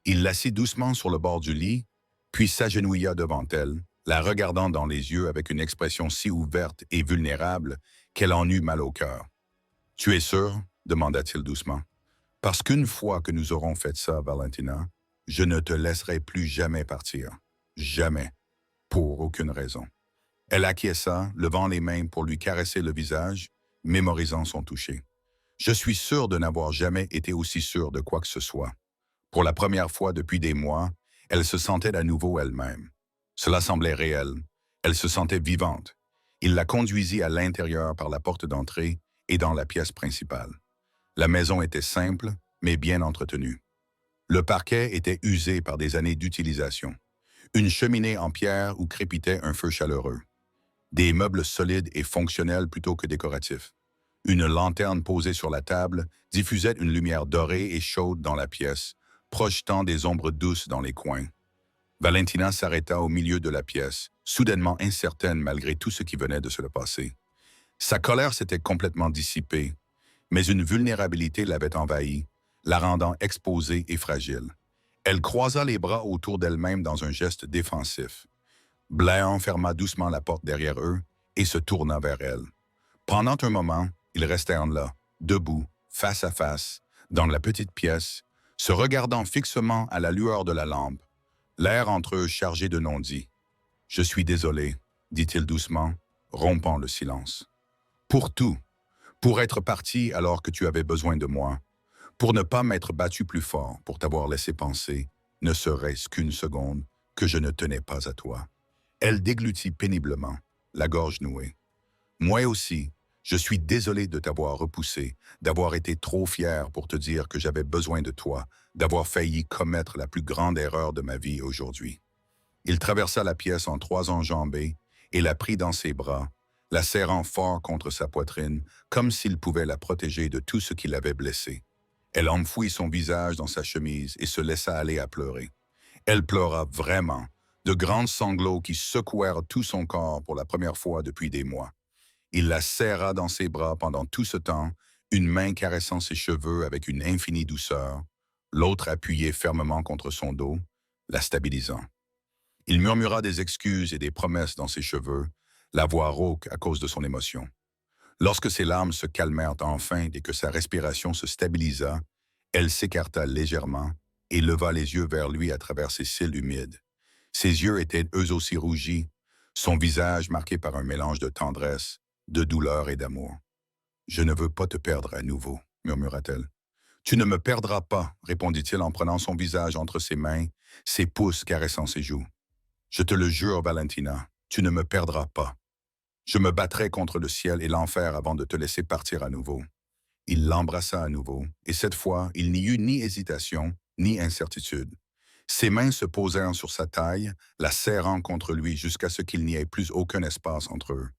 Il l'assit doucement sur le bord du lit, puis s'agenouilla devant elle, la regardant dans les yeux avec une expression si ouverte et vulnérable qu'elle en eut mal au cœur. « Tu es sûre ?» demanda-t-il doucement. « Parce qu'une fois que nous aurons fait ça, Valentina, je ne te laisserai plus jamais partir. Jamais. Pour aucune raison. » Elle acquiesça, levant les mains pour lui caresser le visage, mémorisant son toucher. Je suis sûr de n'avoir jamais été aussi sûre de quoi que ce soit. Pour la première fois depuis des mois, elle se sentait à nouveau elle-même. Cela semblait réel. Elle se sentait vivante. Il la conduisit à l'intérieur par la porte d'entrée et dans la pièce principale. La maison était simple, mais bien entretenue. Le parquet était usé par des années d'utilisation. Une cheminée en pierre où crépitait un feu chaleureux. Des meubles solides et fonctionnels plutôt que décoratifs. Une lanterne posée sur la table diffusait une lumière dorée et chaude dans la pièce, projetant des ombres douces dans les coins. Valentina s'arrêta au milieu de la pièce, soudainement incertaine malgré tout ce qui venait de se passer. Sa colère s'était complètement dissipée, mais une vulnérabilité l'avait envahie, la rendant exposée et fragile. Elle croisa les bras autour d'elle-même dans un geste défensif. Bléon ferma doucement la porte derrière eux et se tourna vers elle. Pendant un moment, ils restèrent là, debout, face à face, dans la petite pièce, se regardant fixement à la lueur de la lampe, l'air entre eux chargé de non-dits. « Je suis désolé, » dit-il doucement, rompant le silence. « Pour tout, pour être parti alors que tu avais besoin de moi, pour ne pas m'être battu plus fort, pour t'avoir laissé penser, ne serait-ce qu'une seconde, que je ne tenais pas à toi. » Elle déglutit péniblement, la gorge nouée. « Moi aussi, je suis désolé de t'avoir repoussé, d'avoir été trop fier pour te dire que j'avais besoin de toi, d'avoir failli commettre la plus grande erreur de ma vie aujourd'hui. » Il traversa la pièce en trois enjambées et la prit dans ses bras, la serrant fort contre sa poitrine, comme s'il pouvait la protéger de tout ce qui l'avait blessée. Elle enfouit son visage dans sa chemise et se laissa aller à pleurer. Elle pleura vraiment, de grands sanglots qui secouèrent tout son corps pour la première fois depuis des mois. Il la serra dans ses bras pendant tout ce temps, une main caressant ses cheveux avec une infinie douceur, l'autre appuyée fermement contre son dos, la stabilisant. Il murmura des excuses et des promesses dans ses cheveux, la voix rauque à cause de son émotion. Lorsque ses larmes se calmèrent enfin et que sa respiration se stabilisa, elle s'écarta légèrement et leva les yeux vers lui à travers ses cils humides. Ses yeux étaient eux aussi rougis, son visage marqué par un mélange de tendresse, de douleur et d'amour. « Je ne veux pas te perdre à nouveau, » murmura-t-elle. « Tu ne me perdras pas, » répondit-il en prenant son visage entre ses mains, ses pouces caressant ses joues. « Je te le jure, Valentina, tu ne me perdras pas. Je me battrai contre le ciel et l'enfer avant de te laisser partir à nouveau. » Il l'embrassa à nouveau, et cette fois, il n'y eut ni hésitation, ni incertitude. Ses mains se posèrent sur sa taille, la serrant contre lui jusqu'à ce qu'il n'y ait plus aucun espace entre eux.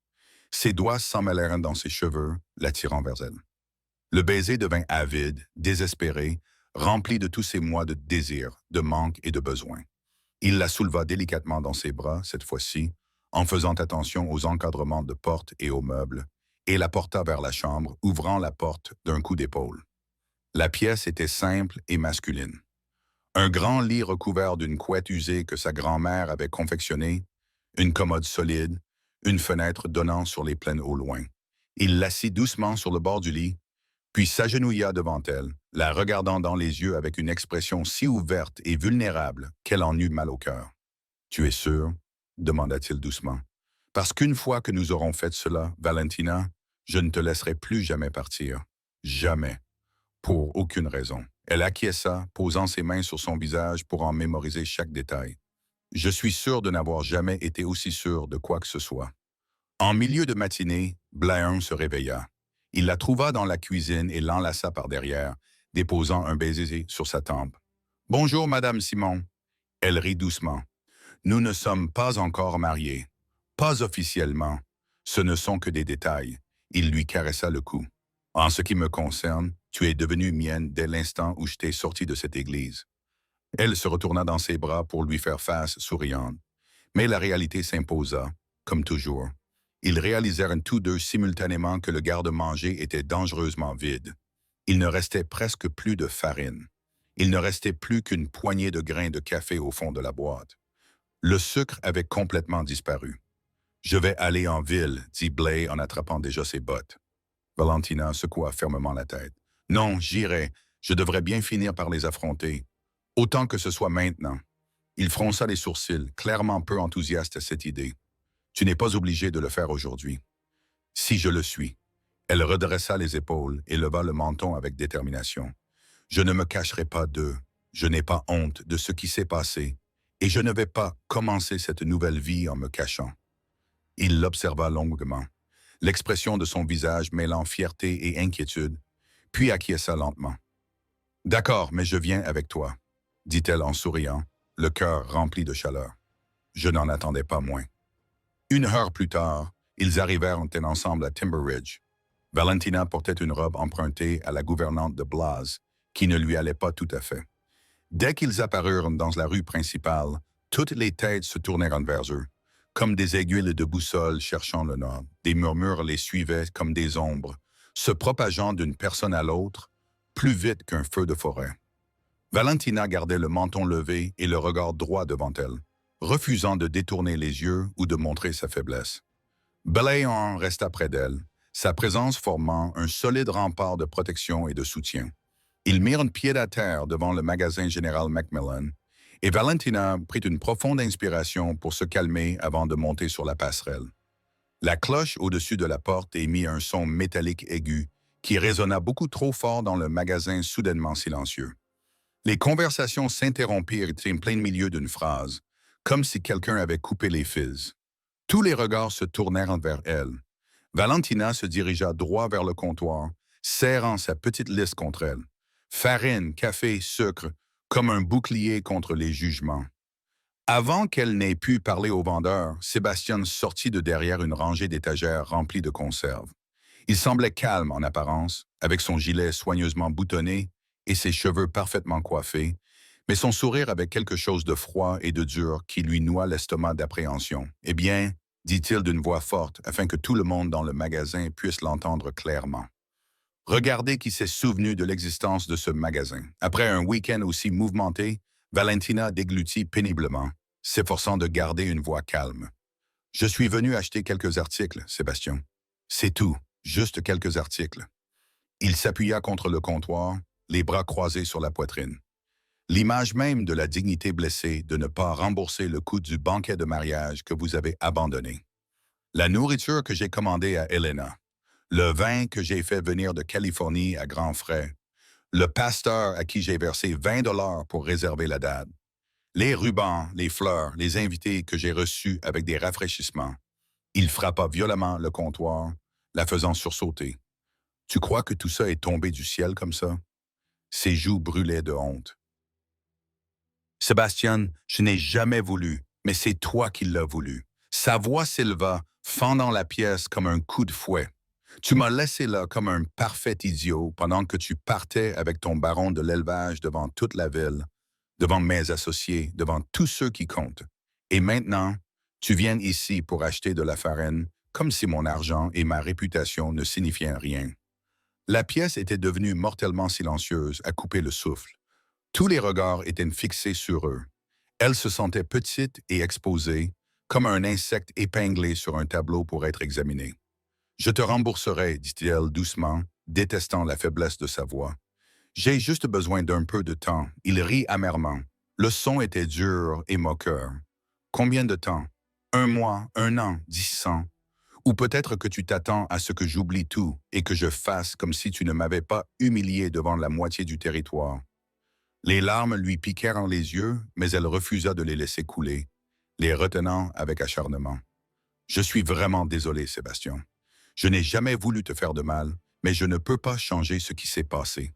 Ses doigts s'emmêlèrent dans ses cheveux, l'attirant vers elle. Le baiser devint avide, désespéré, rempli de tous ces mois de désir, de manque et de besoin. Il la souleva délicatement dans ses bras, cette fois-ci, en faisant attention aux encadrements de porte et aux meubles, et la porta vers la chambre, ouvrant la porte d'un coup d'épaule. La pièce était simple et masculine. Un grand lit recouvert d'une couette usée que sa grand-mère avait confectionnée, une commode solide, une fenêtre donnant sur les plaines au loin. Il l'assit doucement sur le bord du lit, puis s'agenouilla devant elle, la regardant dans les yeux avec une expression si ouverte et vulnérable qu'elle en eut mal au cœur. « Tu es sûre? » demanda-t-il doucement. « Parce qu'une fois que nous aurons fait cela, Valentina, je ne te laisserai plus jamais partir. Jamais. Pour aucune raison. » Elle acquiesça, posant ses mains sur son visage pour en mémoriser chaque détail. « Je suis sûr de n'avoir jamais été aussi sûr de quoi que ce soit. » En milieu de matinée, Bléin se réveilla. Il la trouva dans la cuisine et l'enlaça par derrière, déposant un baiser sur sa tempe. « Bonjour, Madame Simon. » Elle rit doucement. « Nous ne sommes pas encore mariés. Pas officiellement. Ce ne sont que des détails. » Il lui caressa le cou. « En ce qui me concerne, tu es devenue mienne dès l'instant où je t'ai sorti de cette église. » Elle se retourna dans ses bras pour lui faire face, souriante. Mais la réalité s'imposa, comme toujours. Ils réalisèrent tous deux simultanément que le garde-manger était dangereusement vide. Il ne restait presque plus de farine. Il ne restait plus qu'une poignée de grains de café au fond de la boîte. Le sucre avait complètement disparu. « Je vais aller en ville, » dit Blay en attrapant déjà ses bottes. Valentina secoua fermement la tête. « Non, j'irai. Je devrais bien finir par les affronter. Autant que ce soit maintenant. » Il fronça les sourcils, clairement peu enthousiaste à cette idée. « Tu n'es pas obligé de le faire aujourd'hui. »« Si je le suis. » Elle redressa les épaules et leva le menton avec détermination. « Je ne me cacherai pas d'eux. Je n'ai pas honte de ce qui s'est passé. Et je ne vais pas commencer cette nouvelle vie en me cachant. » Il l'observa longuement, l'expression de son visage mêlant fierté et inquiétude, puis acquiesça lentement. « D'accord, mais je viens avec toi, » dit-elle en souriant, le cœur rempli de chaleur. Je n'en attendais pas moins. 1 heure plus tard, ils arrivèrent ensemble à Timber Ridge. Valentina portait une robe empruntée à la gouvernante de Blas, qui ne lui allait pas tout à fait. Dès qu'ils apparurent dans la rue principale, toutes les têtes se tournèrent vers eux, comme des aiguilles de boussole cherchant le nord. Des murmures les suivaient comme des ombres, se propageant d'une personne à l'autre, plus vite qu'un feu de forêt. Valentina gardait le menton levé et le regard droit devant elle, refusant de détourner les yeux ou de montrer sa faiblesse. Bléon resta près d'elle, sa présence formant un solide rempart de protection et de soutien. Ils mirent pied à terre devant le magasin général Macmillan, et Valentina prit une profonde inspiration pour se calmer avant de monter sur la passerelle. La cloche au-dessus de la porte émit un son métallique aigu qui résonna beaucoup trop fort dans le magasin soudainement silencieux. Les conversations s'interrompirent en plein milieu d'une phrase, comme si quelqu'un avait coupé les fils. Tous les regards se tournèrent vers elle. Valentina se dirigea droit vers le comptoir, serrant sa petite liste contre elle. Farine, café, sucre, comme un bouclier contre les jugements. Avant qu'elle n'ait pu parler au vendeur, Sébastien sortit de derrière une rangée d'étagères remplies de conserves. Il semblait calme en apparence, avec son gilet soigneusement boutonné et ses cheveux parfaitement coiffés, mais son sourire avait quelque chose de froid et de dur qui lui noua l'estomac d'appréhension. « Eh bien, » dit-il d'une voix forte, afin que tout le monde dans le magasin puisse l'entendre clairement. Regardez qui s'est souvenu de l'existence de ce magasin. Après un week-end aussi mouvementé, Valentina déglutit péniblement. s'efforçant de garder une voix calme. Je suis venu acheter quelques articles, Sébastien. C'est tout, juste quelques articles. Il s'appuya contre le comptoir, les bras croisés sur la poitrine. L'image même de la dignité blessée de ne pas rembourser le coût du banquet de mariage que vous avez abandonné. La nourriture que j'ai commandée à Helena. Le vin que j'ai fait venir de Californie à grands frais. Le pasteur à qui j'ai versé 20 $ pour réserver la date. Les rubans, les fleurs, les invités que j'ai reçus avec des rafraîchissements. Il frappa violemment le comptoir, la faisant sursauter. Tu crois que tout ça est tombé du ciel comme ça? Ses joues brûlaient de honte. Sébastien, je n'ai jamais voulu, mais c'est toi qui l'as voulu. Sa voix s'éleva, fendant la pièce comme un coup de fouet. Tu m'as laissé là comme un parfait idiot pendant que tu partais avec ton baron de l'élevage devant toute la ville, devant mes associés, devant tous ceux qui comptent. Et maintenant, tu viens ici pour acheter de la farine, comme si mon argent et ma réputation ne signifiaient rien. La pièce était devenue mortellement silencieuse, à couper le souffle. Tous les regards étaient fixés sur eux. Elle se sentait petite et exposée, comme un insecte épinglé sur un tableau pour être examiné. « Je te rembourserai, dit-elle doucement, détestant la faiblesse de sa voix. J'ai juste besoin d'un peu de temps. Il rit amèrement. Le son était dur et moqueur. Combien de temps? 1 mois, 1 an, 10 ans. Ou peut-être que tu t'attends à ce que j'oublie tout et que je fasse comme si tu ne m'avais pas humilié devant la moitié du territoire. Les larmes lui piquèrent les yeux, mais elle refusa de les laisser couler, les retenant avec acharnement. « Je suis vraiment désolé, Sébastien. Je n'ai jamais voulu te faire de mal, mais je ne peux pas changer ce qui s'est passé. »«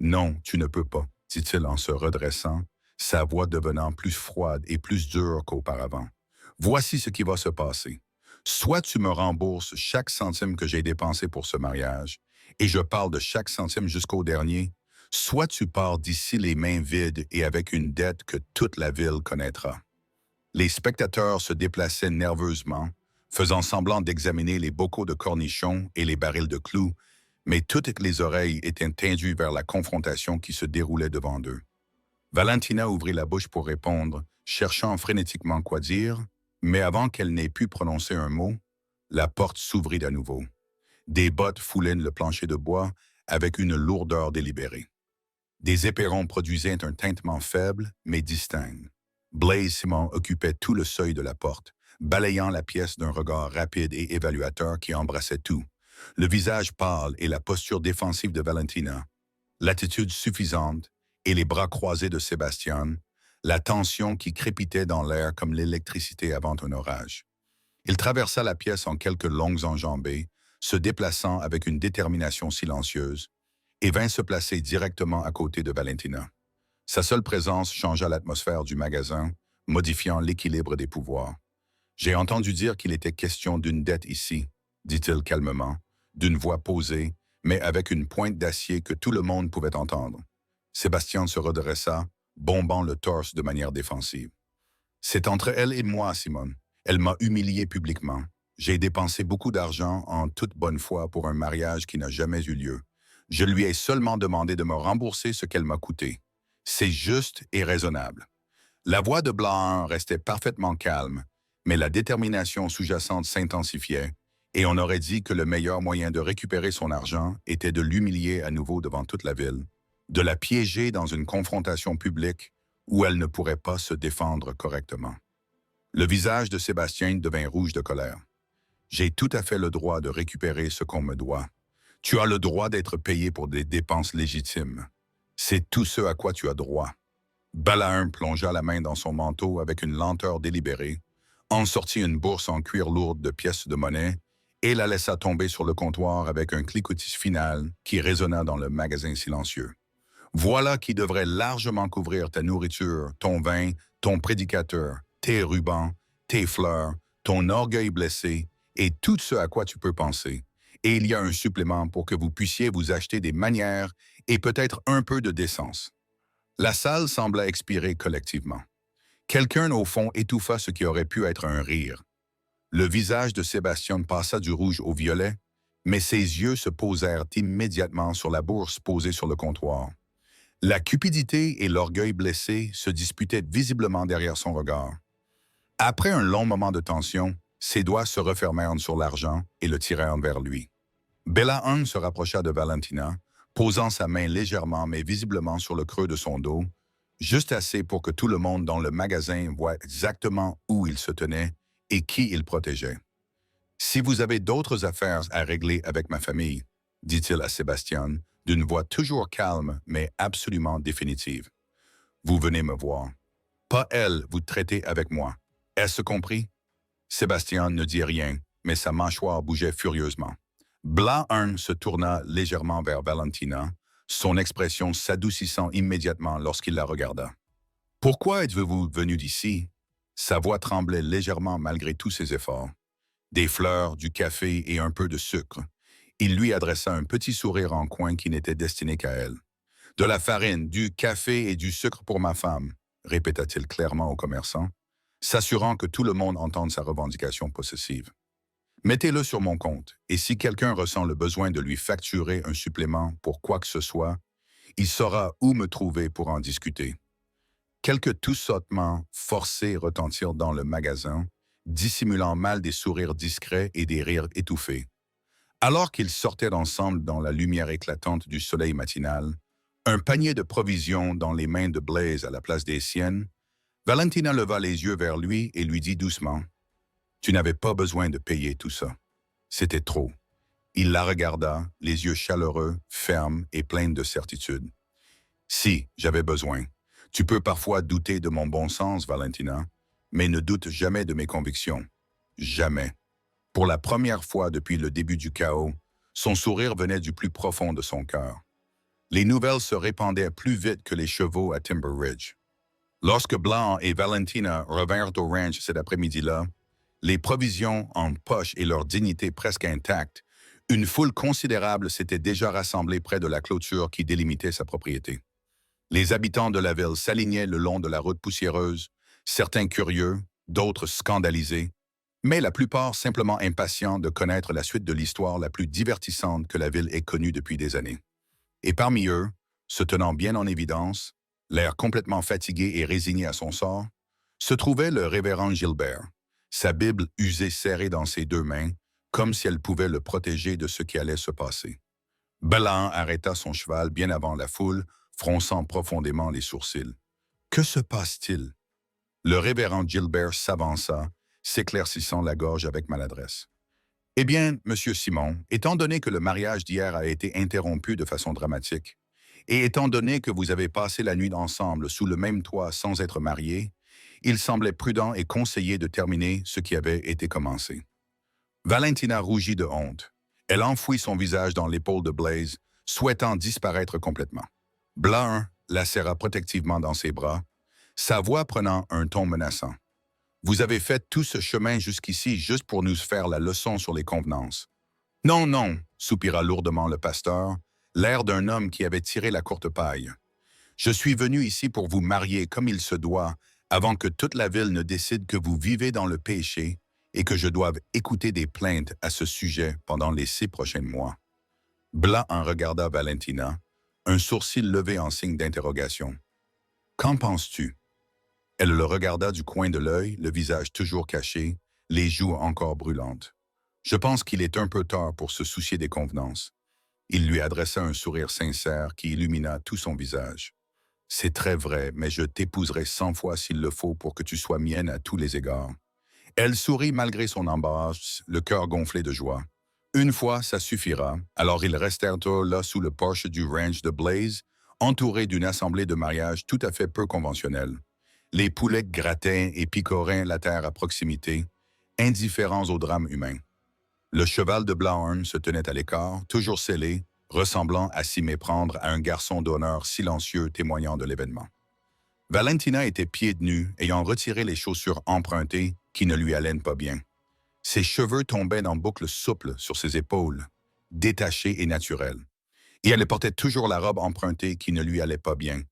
Non, tu ne peux pas, » dit-il en se redressant, sa voix devenant plus froide et plus dure qu'auparavant. « Voici ce qui va se passer. Soit tu me rembourses chaque centime que j'ai dépensé pour ce mariage, et je parle de chaque centime jusqu'au dernier, soit tu pars d'ici les mains vides et avec une dette que toute la ville connaîtra. » Les spectateurs se déplaçaient nerveusement, faisant semblant d'examiner les bocaux de cornichons et les barils de clous, mais toutes les oreilles étaient tendues vers la confrontation qui se déroulait devant eux. Valentina ouvrit la bouche pour répondre, cherchant frénétiquement quoi dire, mais avant qu'elle n'ait pu prononcer un mot, la porte s'ouvrit à nouveau. Des bottes foulaient le plancher de bois avec une lourdeur délibérée. Des éperons produisaient un tintement faible, mais distinct. Blaise Simon occupait tout le seuil de la porte, balayant la pièce d'un regard rapide et évaluateur qui embrassait tout. Le visage pâle et la posture défensive de Valentina, l'attitude suffisante et les bras croisés de Sébastien, la tension qui crépitait dans l'air comme l'électricité avant un orage. Il traversa la pièce en quelques longues enjambées, se déplaçant avec une détermination silencieuse, et vint se placer directement à côté de Valentina. Sa seule présence changea l'atmosphère du magasin, modifiant l'équilibre des pouvoirs. « J'ai entendu dire qu'il était question d'une dette ici, » dit-il calmement, d'une voix posée, mais avec une pointe d'acier que tout le monde pouvait entendre. Sébastien se redressa, bombant le torse de manière défensive. « C'est entre elle et moi, Simone. Elle m'a humilié publiquement. J'ai dépensé beaucoup d'argent en toute bonne foi pour un mariage qui n'a jamais eu lieu. Je lui ai seulement demandé de me rembourser ce qu'elle m'a coûté. C'est juste et raisonnable. » La voix de Blahan restait parfaitement calme, mais la détermination sous-jacente s'intensifiait, et on aurait dit que le meilleur moyen de récupérer son argent était de l'humilier à nouveau devant toute la ville, de la piéger dans une confrontation publique où elle ne pourrait pas se défendre correctement. Le visage de Sébastien devint rouge de colère. « J'ai tout à fait le droit de récupérer ce qu'on me doit. Tu as le droit d'être payé pour des dépenses légitimes. C'est tout ce à quoi tu as droit. » Balaam plongea la main dans son manteau avec une lenteur délibérée, en sortit une bourse en cuir lourde de pièces de monnaie et la laissa tomber sur le comptoir avec un cliquetis final qui résonna dans le magasin silencieux. « Voilà qui devrait largement couvrir ta nourriture, ton vin, ton prédicateur, tes rubans, tes fleurs, ton orgueil blessé et tout ce à quoi tu peux penser. Et il y a un supplément pour que vous puissiez vous acheter des manières et peut-être un peu de décence. » La salle sembla expirer collectivement. Quelqu'un au fond étouffa ce qui aurait pu être un rire. Le visage de Sébastien passa du rouge au violet, mais ses yeux se posèrent immédiatement sur la bourse posée sur le comptoir. La cupidité et l'orgueil blessé se disputaient visiblement derrière son regard. Après un long moment de tension, ses doigts se refermèrent sur l'argent et le tirèrent vers lui. Bella se rapprocha de Valentina, posant sa main légèrement mais visiblement sur le creux de son dos, juste assez pour que tout le monde dans le magasin voie exactement où il se tenait et qui il protégeait. Si vous avez d'autres affaires à régler avec ma famille, dit-il à Sébastien, d'une voix toujours calme mais absolument définitive. Vous venez me voir. Pas elle, vous traitez avec moi. Est-ce compris? Sébastien ne dit rien, mais sa mâchoire bougeait furieusement. Bla-Un se tourna légèrement vers Valentina, son expression s'adoucissant immédiatement lorsqu'il la regarda. Pourquoi êtes-vous venu d'ici? Sa voix tremblait légèrement malgré tous ses efforts. Des fleurs, du café et un peu de sucre. Il lui adressa un petit sourire en coin qui n'était destiné qu'à elle. De la farine, du café et du sucre pour ma femme, répéta-t-il clairement au commerçant, s'assurant que tout le monde entende sa revendication possessive. Mettez-le sur mon compte, et si quelqu'un ressent le besoin de lui facturer un supplément pour quoi que ce soit, il saura où me trouver pour en discuter. Quelques toussotements forcés retentirent dans le magasin, dissimulant mal des sourires discrets et des rires étouffés. Alors qu'ils sortaient ensemble dans la lumière éclatante du soleil matinal, un panier de provisions dans les mains de Blaise à la place des siennes, Valentina leva les yeux vers lui et lui dit doucement « Tu n'avais pas besoin de payer tout ça. C'était trop. » Il la regarda, les yeux chaleureux, fermes et pleins de certitude. « Si, j'avais besoin. Tu peux parfois douter de mon bon sens, Valentina, mais ne doute jamais de mes convictions. Jamais. » Pour la première fois depuis le début du chaos, son sourire venait du plus profond de son cœur. Les nouvelles se répandaient plus vite que les chevaux à Timber Ridge. Lorsque Blanc et Valentina revinrent au ranch cet après-midi-là, les provisions en poche et leur dignité presque intactes, une foule considérable s'était déjà rassemblée près de la clôture qui délimitait sa propriété. Les habitants de la ville s'alignaient le long de la route poussiéreuse, certains curieux, d'autres scandalisés, mais la plupart simplement impatients de connaître la suite de l'histoire la plus divertissante que la ville ait connue depuis des années. Et parmi eux, se tenant bien en évidence, l'air complètement fatigué et résigné à son sort, se trouvait le révérend Gilbert, sa Bible usée serrée dans ses deux mains, comme si elle pouvait le protéger de ce qui allait se passer. Blanc arrêta son cheval bien avant la foule, fronçant profondément les sourcils. Que se passe-t-il? Le révérend Gilbert s'avança, s'éclaircissant la gorge avec maladresse. Eh bien, Monsieur Simon, étant donné que le mariage d'hier a été interrompu de façon dramatique, et étant donné que vous avez passé la nuit ensemble sous le même toit sans être mariés, il semblait prudent et conseillé de terminer ce qui avait été commencé. Valentina rougit de honte. Elle enfouit son visage dans l'épaule de Blaise, souhaitant disparaître complètement. Blanc la serra protectivement dans ses bras, sa voix prenant un ton menaçant. Vous avez fait tout ce chemin jusqu'ici juste pour nous faire la leçon sur les convenances. Non, non, soupira lourdement le pasteur, l'air d'un homme qui avait tiré la courte paille. Je suis venu ici pour vous marier comme il se doit, avant que toute la ville ne décide que vous vivez dans le péché et que je doive écouter des plaintes à ce sujet pendant les 6 prochains mois. Blanc en regarda Valentina, un sourcil levé en signe d'interrogation. Qu'en penses-tu? Elle le regarda du coin de l'œil, le visage toujours caché, les joues encore brûlantes. Je pense qu'il est un peu tard pour se soucier des convenances. Il lui adressa un sourire sincère qui illumina tout son visage. C'est très vrai, mais je t'épouserai 100 fois s'il le faut pour que tu sois mienne à tous les égards. Elle sourit malgré son embarras, le cœur gonflé de joie. Une fois, ça suffira. Alors ils restèrent là sous le porche du ranch de Blaise, entourés d'une assemblée de mariage tout à fait peu conventionnelle. Les poulets grattaient et picoraient la terre à proximité, indifférents au drame humain. Le cheval de Blahorn se tenait à l'écart, toujours scellé, ressemblant à s'y méprendre à un garçon d'honneur silencieux témoignant de l'événement. Valentina était pieds nus, ayant retiré les chaussures empruntées qui ne lui allaient pas bien. Ses cheveux tombaient en boucles souples sur ses épaules, détachés et naturels. Et elle portait toujours la robe empruntée qui ne lui allait pas bien,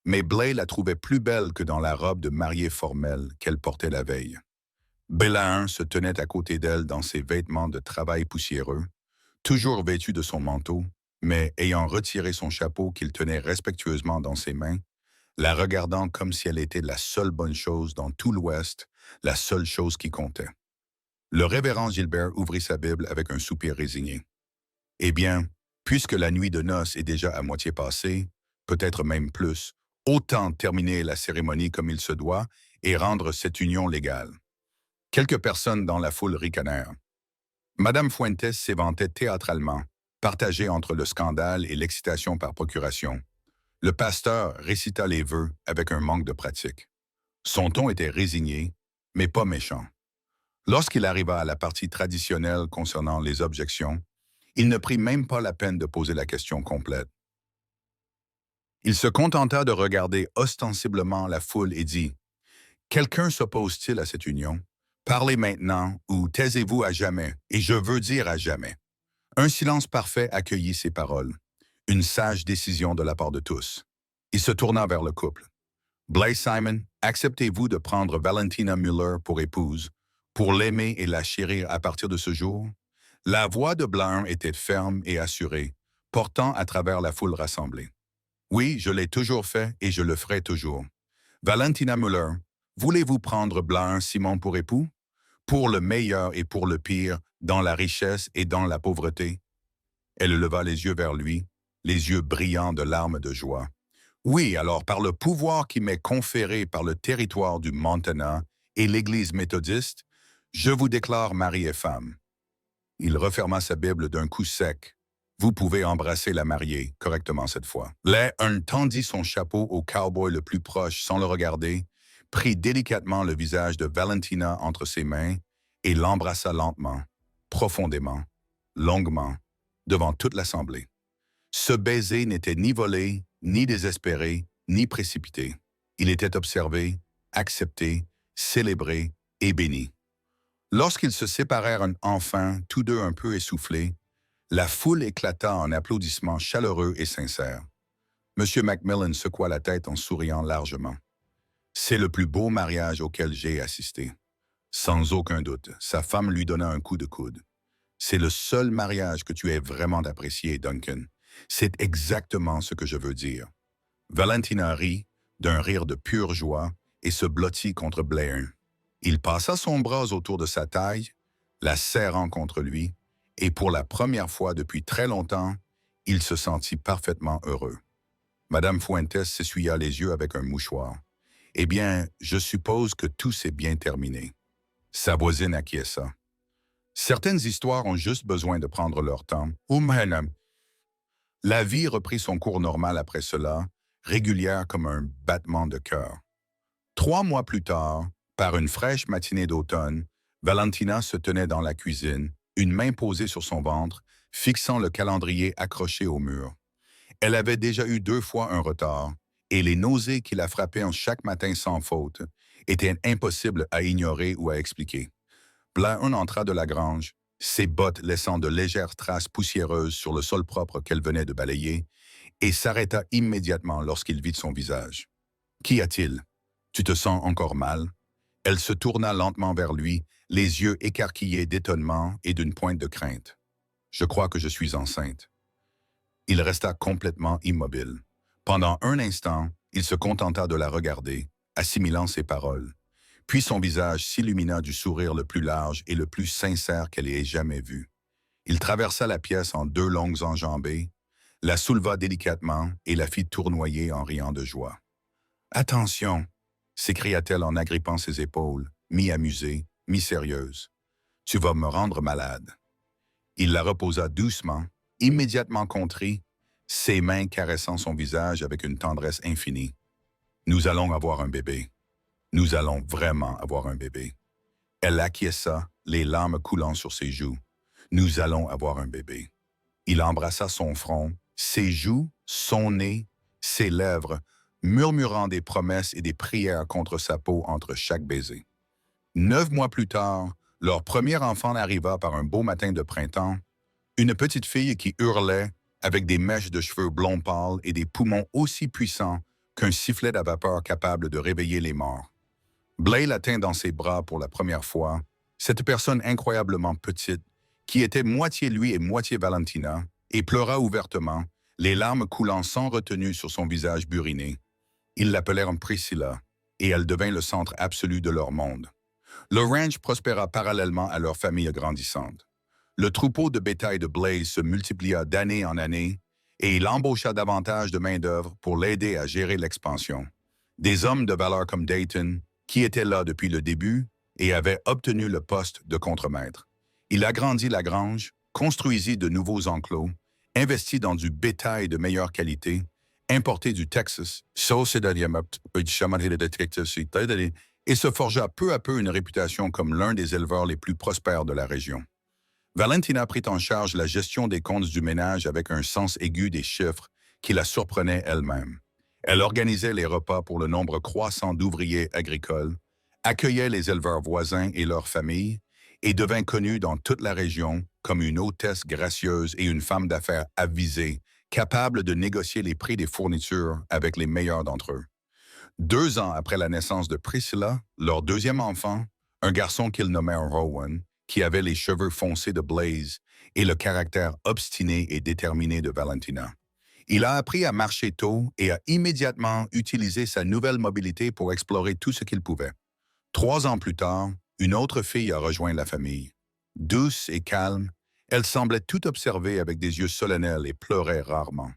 mais Blais la trouvait plus belle que dans la robe de mariée formelle qu'elle portait la veille. Bélain se tenait à côté d'elle dans ses vêtements de travail poussiéreux, toujours vêtu de son manteau, mais ayant retiré son chapeau qu'il tenait respectueusement dans ses mains, la regardant comme si elle était la seule bonne chose dans tout l'Ouest, la seule chose qui comptait. Le révérend Gilbert ouvrit sa Bible avec un soupir résigné. Eh bien, puisque la nuit de noces est déjà à moitié passée, peut-être même plus, autant terminer la cérémonie comme il se doit et rendre cette union légale. Quelques personnes dans la foule ricanèrent. Madame Fuentes s'éventait théâtralement, partagée entre le scandale et l'excitation par procuration. Le pasteur récita les vœux avec un manque de pratique. Son ton était résigné, mais pas méchant. Lorsqu'il arriva à la partie traditionnelle concernant les objections, il ne prit même pas la peine de poser la question complète. Il se contenta de regarder ostensiblement la foule et dit « Quelqu'un s'oppose-t-il à cette union? Parlez maintenant ou taisez-vous à jamais, et je veux dire à jamais. » Un silence parfait accueillit ces paroles. Une sage décision de la part de tous. Il se tourna vers le couple. « Blaise Simon, acceptez-vous de prendre Valentina Muller pour épouse, pour l'aimer et la chérir à partir de ce jour? » La voix de Blain était ferme et assurée, portant à travers la foule rassemblée. « Oui, je l'ai toujours fait et je le ferai toujours. Valentina Muller, voulez-vous prendre Blain Simon pour époux? Pour le meilleur et pour le pire, dans la richesse et dans la pauvreté? » Elle leva les yeux vers lui, les yeux brillants de larmes de joie. « Oui, alors par le pouvoir qui m'est conféré par le territoire du Montana et l'Église méthodiste, je vous déclare mari et femme. » Il referma sa Bible d'un coup sec. « Vous pouvez embrasser la mariée, correctement cette fois. » Leon tendit son chapeau au cowboy le plus proche sans le regarder, prit délicatement le visage de Valentina entre ses mains et l'embrassa lentement, profondément, longuement, devant toute l'assemblée. Ce baiser n'était ni volé, ni désespéré, ni précipité. Il était observé, accepté, célébré et béni. Lorsqu'ils se séparèrent enfin, tous deux un peu essoufflés, la foule éclata en applaudissements chaleureux et sincères. M. Macmillan secoua la tête en souriant largement. « C'est le plus beau mariage auquel j'ai assisté. » Sans aucun doute, sa femme lui donna un coup de coude. « C'est le seul mariage que tu aies vraiment apprécié, Duncan. C'est exactement ce que je veux dire. » Valentina rit, d'un rire de pure joie, et se blottit contre Blair. Il passa son bras autour de sa taille, la serrant contre lui, et pour la première fois depuis très longtemps, il se sentit parfaitement heureux. Madame Fuentes s'essuya les yeux avec un mouchoir. « Eh bien, je suppose que tout s'est bien terminé. » Sa voisine acquiesça. « Certaines histoires ont juste besoin de prendre leur temps. » La vie reprit son cours normal après cela, régulière comme un battement de cœur. 3 mois plus tard, par une fraîche matinée d'automne, Valentina se tenait dans la cuisine, une main posée sur son ventre, fixant le calendrier accroché au mur. Elle avait déjà eu 2 fois un retard, et les nausées qui la frappaient en chaque matin sans faute étaient impossibles à ignorer ou à expliquer. Blair entra de la grange, ses bottes laissant de légères traces poussiéreuses sur le sol propre qu'elle venait de balayer, et s'arrêta immédiatement lorsqu'il vit son visage. « Qu'y a-t-il? Tu te sens encore mal? » Elle se tourna lentement vers lui, les yeux écarquillés d'étonnement et d'une pointe de crainte. « Je crois que je suis enceinte. » Il resta complètement immobile. Pendant un instant, il se contenta de la regarder, assimilant ses paroles. Puis son visage s'illumina du sourire le plus large et le plus sincère qu'elle ait jamais vu. Il traversa la pièce en 2 longues enjambées, la souleva délicatement et la fit tournoyer en riant de joie. « Attention !» s'écria-t-elle en agrippant ses épaules, mi-amusée, mi-sérieuse. « Tu vas me rendre malade. » Il la reposa doucement, immédiatement contrit, ses mains caressant son visage avec une tendresse infinie. « Nous allons avoir un bébé. Nous allons vraiment avoir un bébé. » Elle acquiesça, les larmes coulant sur ses joues. « Nous allons avoir un bébé. » Il embrassa son front, ses joues, son nez, ses lèvres, murmurant des promesses et des prières contre sa peau entre chaque baiser. 9 mois plus tard, leur premier enfant arriva par un beau matin de printemps, une petite fille qui hurlait, avec des mèches de cheveux blonds pâles et des poumons aussi puissants qu'un sifflet à vapeur capable de réveiller les morts. Blair la tint dans ses bras pour la première fois, cette personne incroyablement petite, qui était moitié lui et moitié Valentina, et pleura ouvertement, les larmes coulant sans retenue sur son visage buriné. Ils l'appelèrent Priscilla, et elle devint le centre absolu de leur monde. Le ranch prospéra parallèlement à leur famille grandissante. Le troupeau de bétail de Blaze se multiplia d'année en année et il embaucha davantage de main-d'œuvre pour l'aider à gérer l'expansion. Des hommes de valeur comme Dayton, qui était là depuis le début et avait obtenu le poste de contremaître. Il agrandit la grange, construisit de nouveaux enclos, investit dans du bétail de meilleure qualité, importé du Texas, et se forgea peu à peu une réputation comme l'un des éleveurs les plus prospères de la région. Valentina prit en charge la gestion des comptes du ménage avec un sens aigu des chiffres qui la surprenait elle-même. Elle organisait les repas pour le nombre croissant d'ouvriers agricoles, accueillait les éleveurs voisins et leurs familles, et devint connue dans toute la région comme une hôtesse gracieuse et une femme d'affaires avisée, capable de négocier les prix des fournitures avec les meilleurs d'entre eux. 2 ans après la naissance de Priscilla, leur deuxième enfant, un garçon qu'ils nommèrent Rowan, qui avait les cheveux foncés de Blaze et le caractère obstiné et déterminé de Valentina. Il a appris à marcher tôt et a immédiatement utilisé sa nouvelle mobilité pour explorer tout ce qu'il pouvait. 3 ans plus tard, une autre fille a rejoint la famille. Douce et calme, elle semblait tout observer avec des yeux solennels et pleurait rarement.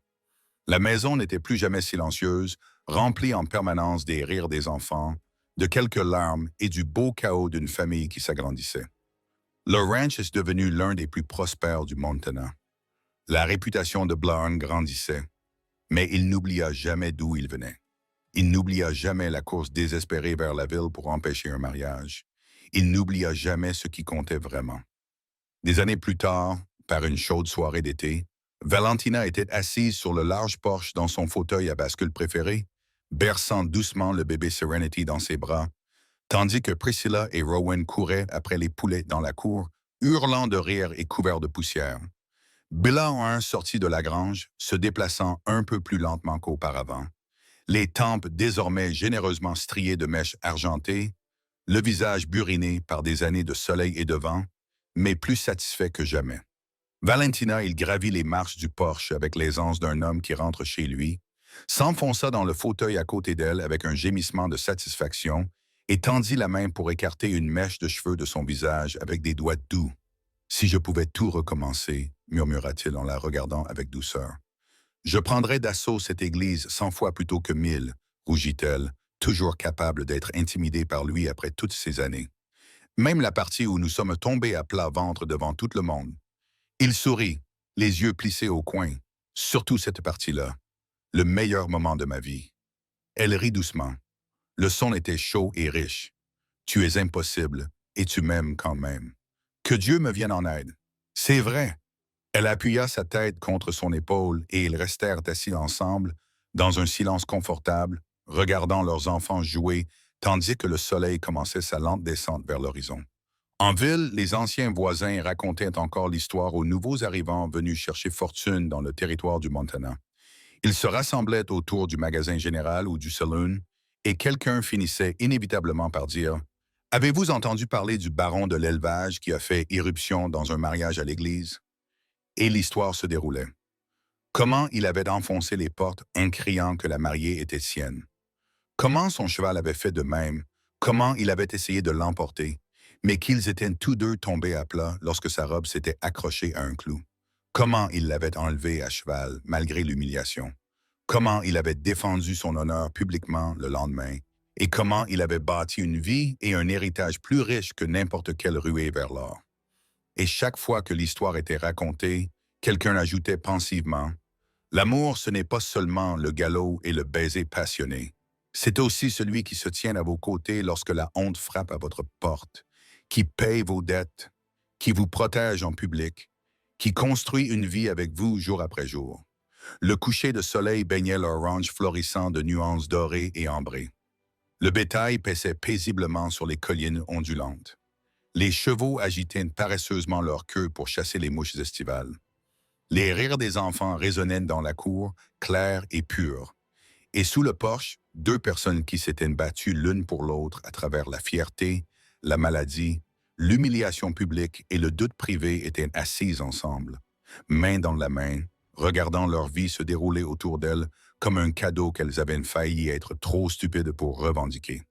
La maison n'était plus jamais silencieuse, remplie en permanence des rires des enfants, de quelques larmes et du beau chaos d'une famille qui s'agrandissait. Le ranch est devenu l'un des plus prospères du Montana. La réputation de Blarn grandissait, mais il n'oublia jamais d'où il venait. Il n'oublia jamais la course désespérée vers la ville pour empêcher un mariage. Il n'oublia jamais ce qui comptait vraiment. Des années plus tard, par une chaude soirée d'été, Valentina était assise sur le large porche dans son fauteuil à bascule préféré, berçant doucement le bébé Serenity dans ses bras, tandis que Priscilla et Rowan couraient après les poulets dans la cour, hurlant de rire et couverts de poussière. Bella sortit de la grange, se déplaçant un peu plus lentement qu'auparavant, les tempes désormais généreusement striées de mèches argentées, le visage buriné par des années de soleil et de vent, mais plus satisfait que jamais. Valentina, il gravit les marches du porche avec l'aisance d'un homme qui rentre chez lui, s'enfonça dans le fauteuil à côté d'elle avec un gémissement de satisfaction et tendit la main pour écarter une mèche de cheveux de son visage avec des doigts doux. « Si je pouvais tout recommencer, » murmura-t-il en la regardant avec douceur. « Je prendrais d'assaut cette église 100 fois plutôt que 1000, » rougit-elle, toujours capable d'être intimidée par lui après toutes ces années. Même la partie où nous sommes tombés à plat ventre devant tout le monde. Il sourit, les yeux plissés au coin. Surtout cette partie-là. Le meilleur moment de ma vie. Elle rit doucement. Le son était chaud et riche. Tu es impossible, et tu m'aimes quand même. Que Dieu me vienne en aide. C'est vrai. Elle appuya sa tête contre son épaule et ils restèrent assis ensemble, dans un silence confortable, regardant leurs enfants jouer, tandis que le soleil commençait sa lente descente vers l'horizon. En ville, les anciens voisins racontaient encore l'histoire aux nouveaux arrivants venus chercher fortune dans le territoire du Montana. Ils se rassemblaient autour du magasin général ou du saloon, et quelqu'un finissait inévitablement par dire « Avez-vous entendu parler du baron de l'élevage qui a fait irruption dans un mariage à l'église? » Et l'histoire se déroulait. Comment il avait enfoncé les portes en criant que la mariée était sienne. Comment son cheval avait fait de même, comment il avait essayé de l'emporter, mais qu'ils étaient tous deux tombés à plat lorsque sa robe s'était accrochée à un clou. Comment il l'avait enlevée à cheval, malgré l'humiliation. Comment il avait défendu son honneur publiquement le lendemain, et comment il avait bâti une vie et un héritage plus riche que n'importe quelle ruée vers l'or. Et chaque fois que l'histoire était racontée, quelqu'un ajoutait pensivement « L'amour, ce n'est pas seulement le galop et le baiser passionné. C'est aussi celui qui se tient à vos côtés lorsque la honte frappe à votre porte, qui paye vos dettes, qui vous protège en public, qui construit une vie avec vous jour après jour. » Le coucher de soleil baignait leur ranch florissant de nuances dorées et ambrées. Le bétail paissait paisiblement sur les collines ondulantes. Les chevaux agitaient paresseusement leur queue pour chasser les mouches estivales. Les rires des enfants résonnaient dans la cour, clairs et purs. Et sous le porche, 2 personnes qui s'étaient battues l'une pour l'autre à travers la fierté, la maladie, l'humiliation publique et le doute privé étaient assises ensemble, main dans la main, regardant leur vie se dérouler autour d'elles comme un cadeau qu'elles avaient failli être trop stupides pour revendiquer.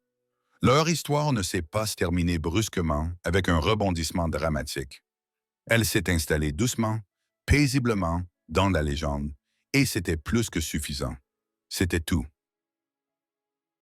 Leur histoire ne s'est pas terminée brusquement avec un rebondissement dramatique. Elle s'est installée doucement, paisiblement, dans la légende, et c'était plus que suffisant. C'était tout.